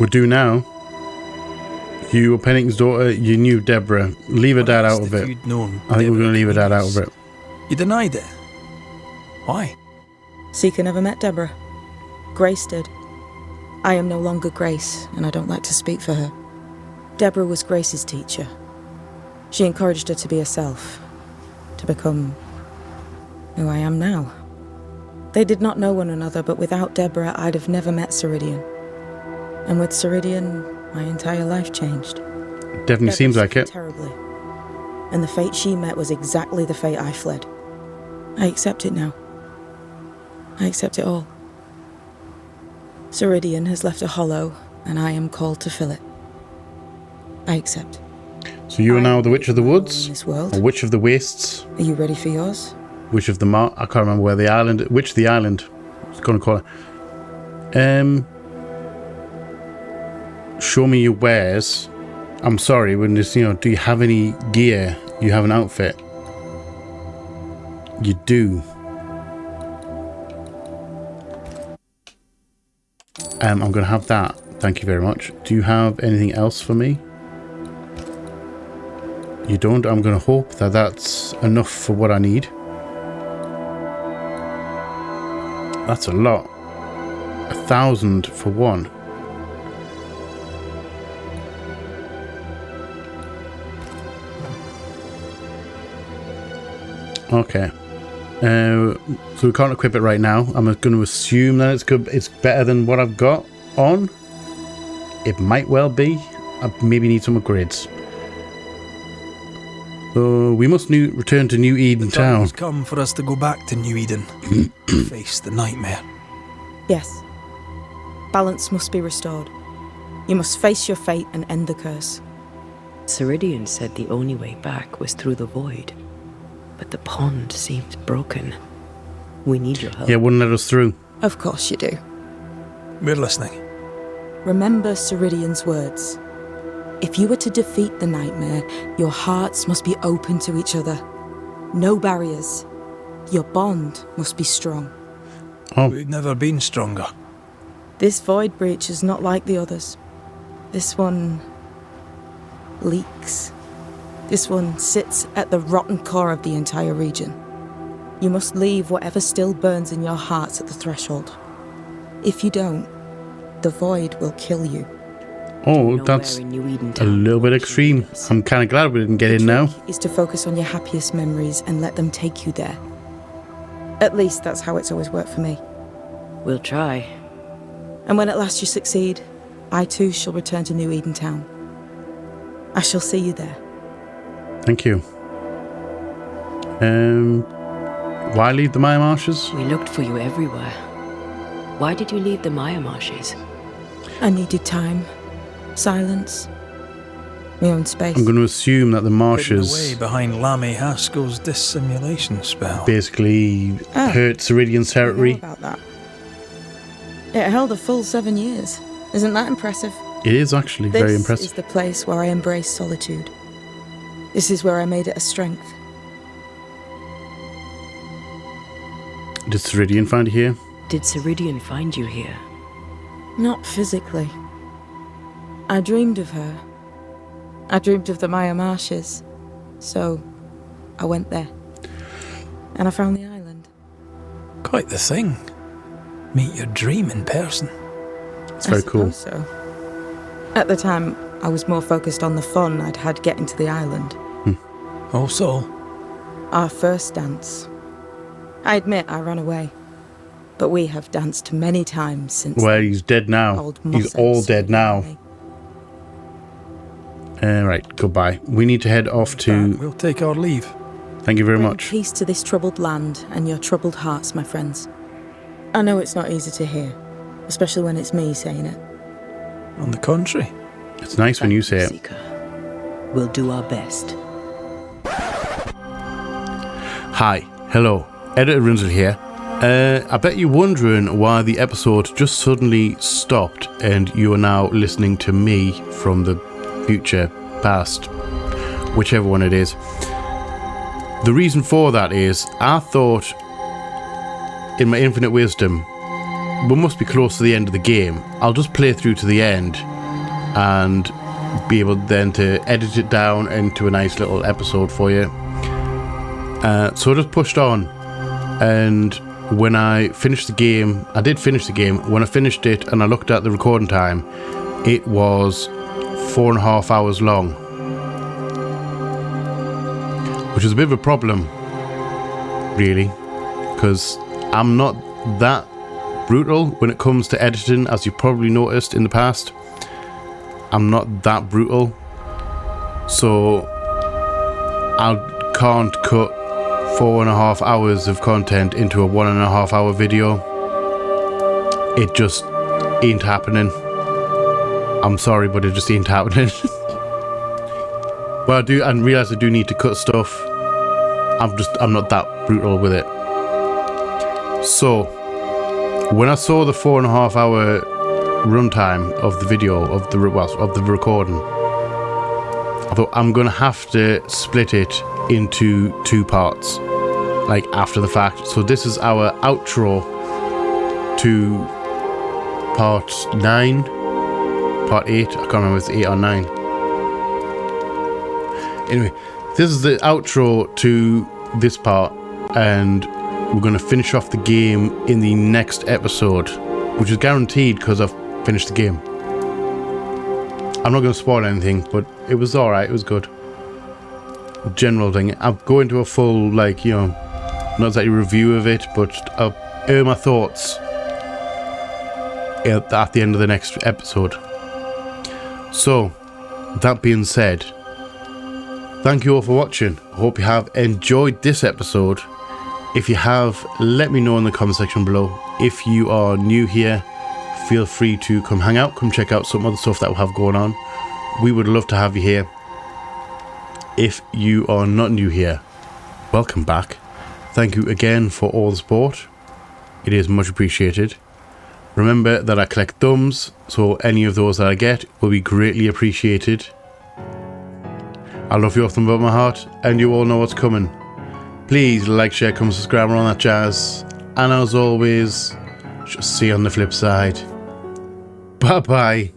We're due now. You were Pennington's daughter, you knew Deborah. Leave her dad out of it. You'd known I think we're Deborah going to leave her dad out Keeney's. of it. You denied it. Why? Seeker never met Deborah. Grace did. I am no longer Grace, and I don't like to speak for her. Deborah was Grace's teacher. She encouraged her to be herself, to become who I am now. They did not know one another, but without Deborah, I'd have never met Ceridian. And with Ceridian, my entire life changed. Definitely Deborah seems like suffered it. terribly. And the fate she met was exactly the fate I fled. I accept it now. I accept it all. Ceridian has left a hollow, and I am called to fill it. I accept. So you are now the Witch of the I am Woods? in this world. Or Witch of the Wastes? Are you ready for yours? Witch of the I can't remember where the island... Witch of the Island. I was going to call it. Show me your wares. I'm sorry, when this, you know, do you have any gear? You have an outfit? You do. I'm going to have that. Thank you very much. Do you have anything else for me? You don't? I'm going to hope that that's enough for what I need. That's a lot. 1,000 for one. Okay. So we can't equip it right now. I'm going to assume that it's good. It's better than what I've got on. It might well be. I maybe need some upgrades. So we must return to New Eden The time Town. has come for us to go back to New Eden. Face the nightmare. Yes. Balance must be restored. You must face your fate and end the curse. Ceridian said the only way back was through the void. But the pond seems broken. We need your help. Yeah, wouldn't let us through. Of course you do. We're listening. Remember Ceridian's words. If you were to defeat the nightmare, your hearts must be open to each other. No barriers. Your bond must be strong. Oh, We've never been stronger. This void breach is not like the others. This one leaks. This one sits at the rotten core of the entire region. You must leave whatever still burns in your hearts at the threshold. If you don't, the void will kill you. oh, that's a little bit extreme. I'm kind of glad we didn't get in now. Is to focus on your happiest memories and let them take you there. At least that's how it's always worked for me. We'll try. And when at last you succeed, I too shall return to New Eden Town. I shall see you there. Thank you. Why leave the Maya Marshes? We looked for you everywhere. Why did you leave the Maya Marshes? I needed time, silence, my own space. I'm going to assume that the Hidden marshes away behind Lammy Haskell's dissimulation spell. basically Ah. hurt Ceridian's I know territory. about that. It held a full 7 years. Isn't that impressive? It is actually This very is impressive. the place where I embraced solitude. This is where I made it a strength. Did Ceridian find you here? Did Ceridian find you here? Not physically. I dreamed of her. I dreamed of the Maya Marshes. So, I went there. And I found the island. Quite the thing. Meet your dream in person. It's very cool. So. At the time, I was more focused on the fun I'd had getting to the island. Also, Our first dance. I admit I ran away. But we have danced many times since. Well, he's dead now. Old He's all dead now. Right, goodbye. We need to head off to... We'll take our leave. Thank you very Bring much. peace to this troubled land and your troubled hearts, my friends. I know it's not easy to hear, especially when it's me saying it. On the contrary. It's nice when you say it. Seeker. We'll do our best. Hi, hello. Editor Rinzel here. I bet you're wondering why the episode just suddenly stopped and you are now listening to me from the future, past, whichever one it is. The reason for that is I thought, in my infinite wisdom, we must be close to the end of the game. I'll just play through to the end and be able then to edit it down into a nice little episode for you. So I just pushed on, and when I finished the game, I did finish the game. When I finished it and I looked at the recording time, it was 4.5 hours long, which is a bit of a problem, really, because I'm not that brutal when it comes to editing, as you've probably noticed in the past. I'm not that brutal, so I can't cut 4.5 hours of content into a 1.5 hour video. It just ain't happening. I'm sorry, but it just ain't happening. Well, I realise I do need to cut stuff. I'm not that brutal with it. So, when I saw the 4.5 hour runtime of the video, of the recording, I thought I'm gonna have to split it into 2 parts, like after the fact. So this is our outro to part 9, part 8, I can't remember if it's 8 or 9. Anyway, this is the outro to this part, and we're going to finish off the game in the next episode, which is guaranteed because I've finished the game. I'm not going to spoil anything, but it was alright, it was good. General thing. I'll go into a full, not exactly review of it, but I'll air my thoughts at the end of the next episode. So, that being said, thank you all for watching. I hope you have enjoyed this episode. If you have, let me know in the comment section below. If you are new here, feel free to come hang out, come check out some other stuff that we have going on. We would love to have you here. If you are not new here, welcome back. Thank you again for all the support. It is much appreciated. Remember that I collect thumbs, so any of those that I get will be greatly appreciated. I love you off the bottom of my heart, and you all know what's coming. Please like, share, comment, subscribe, and all that jazz. And as always, just see you on the flip side. Bye bye.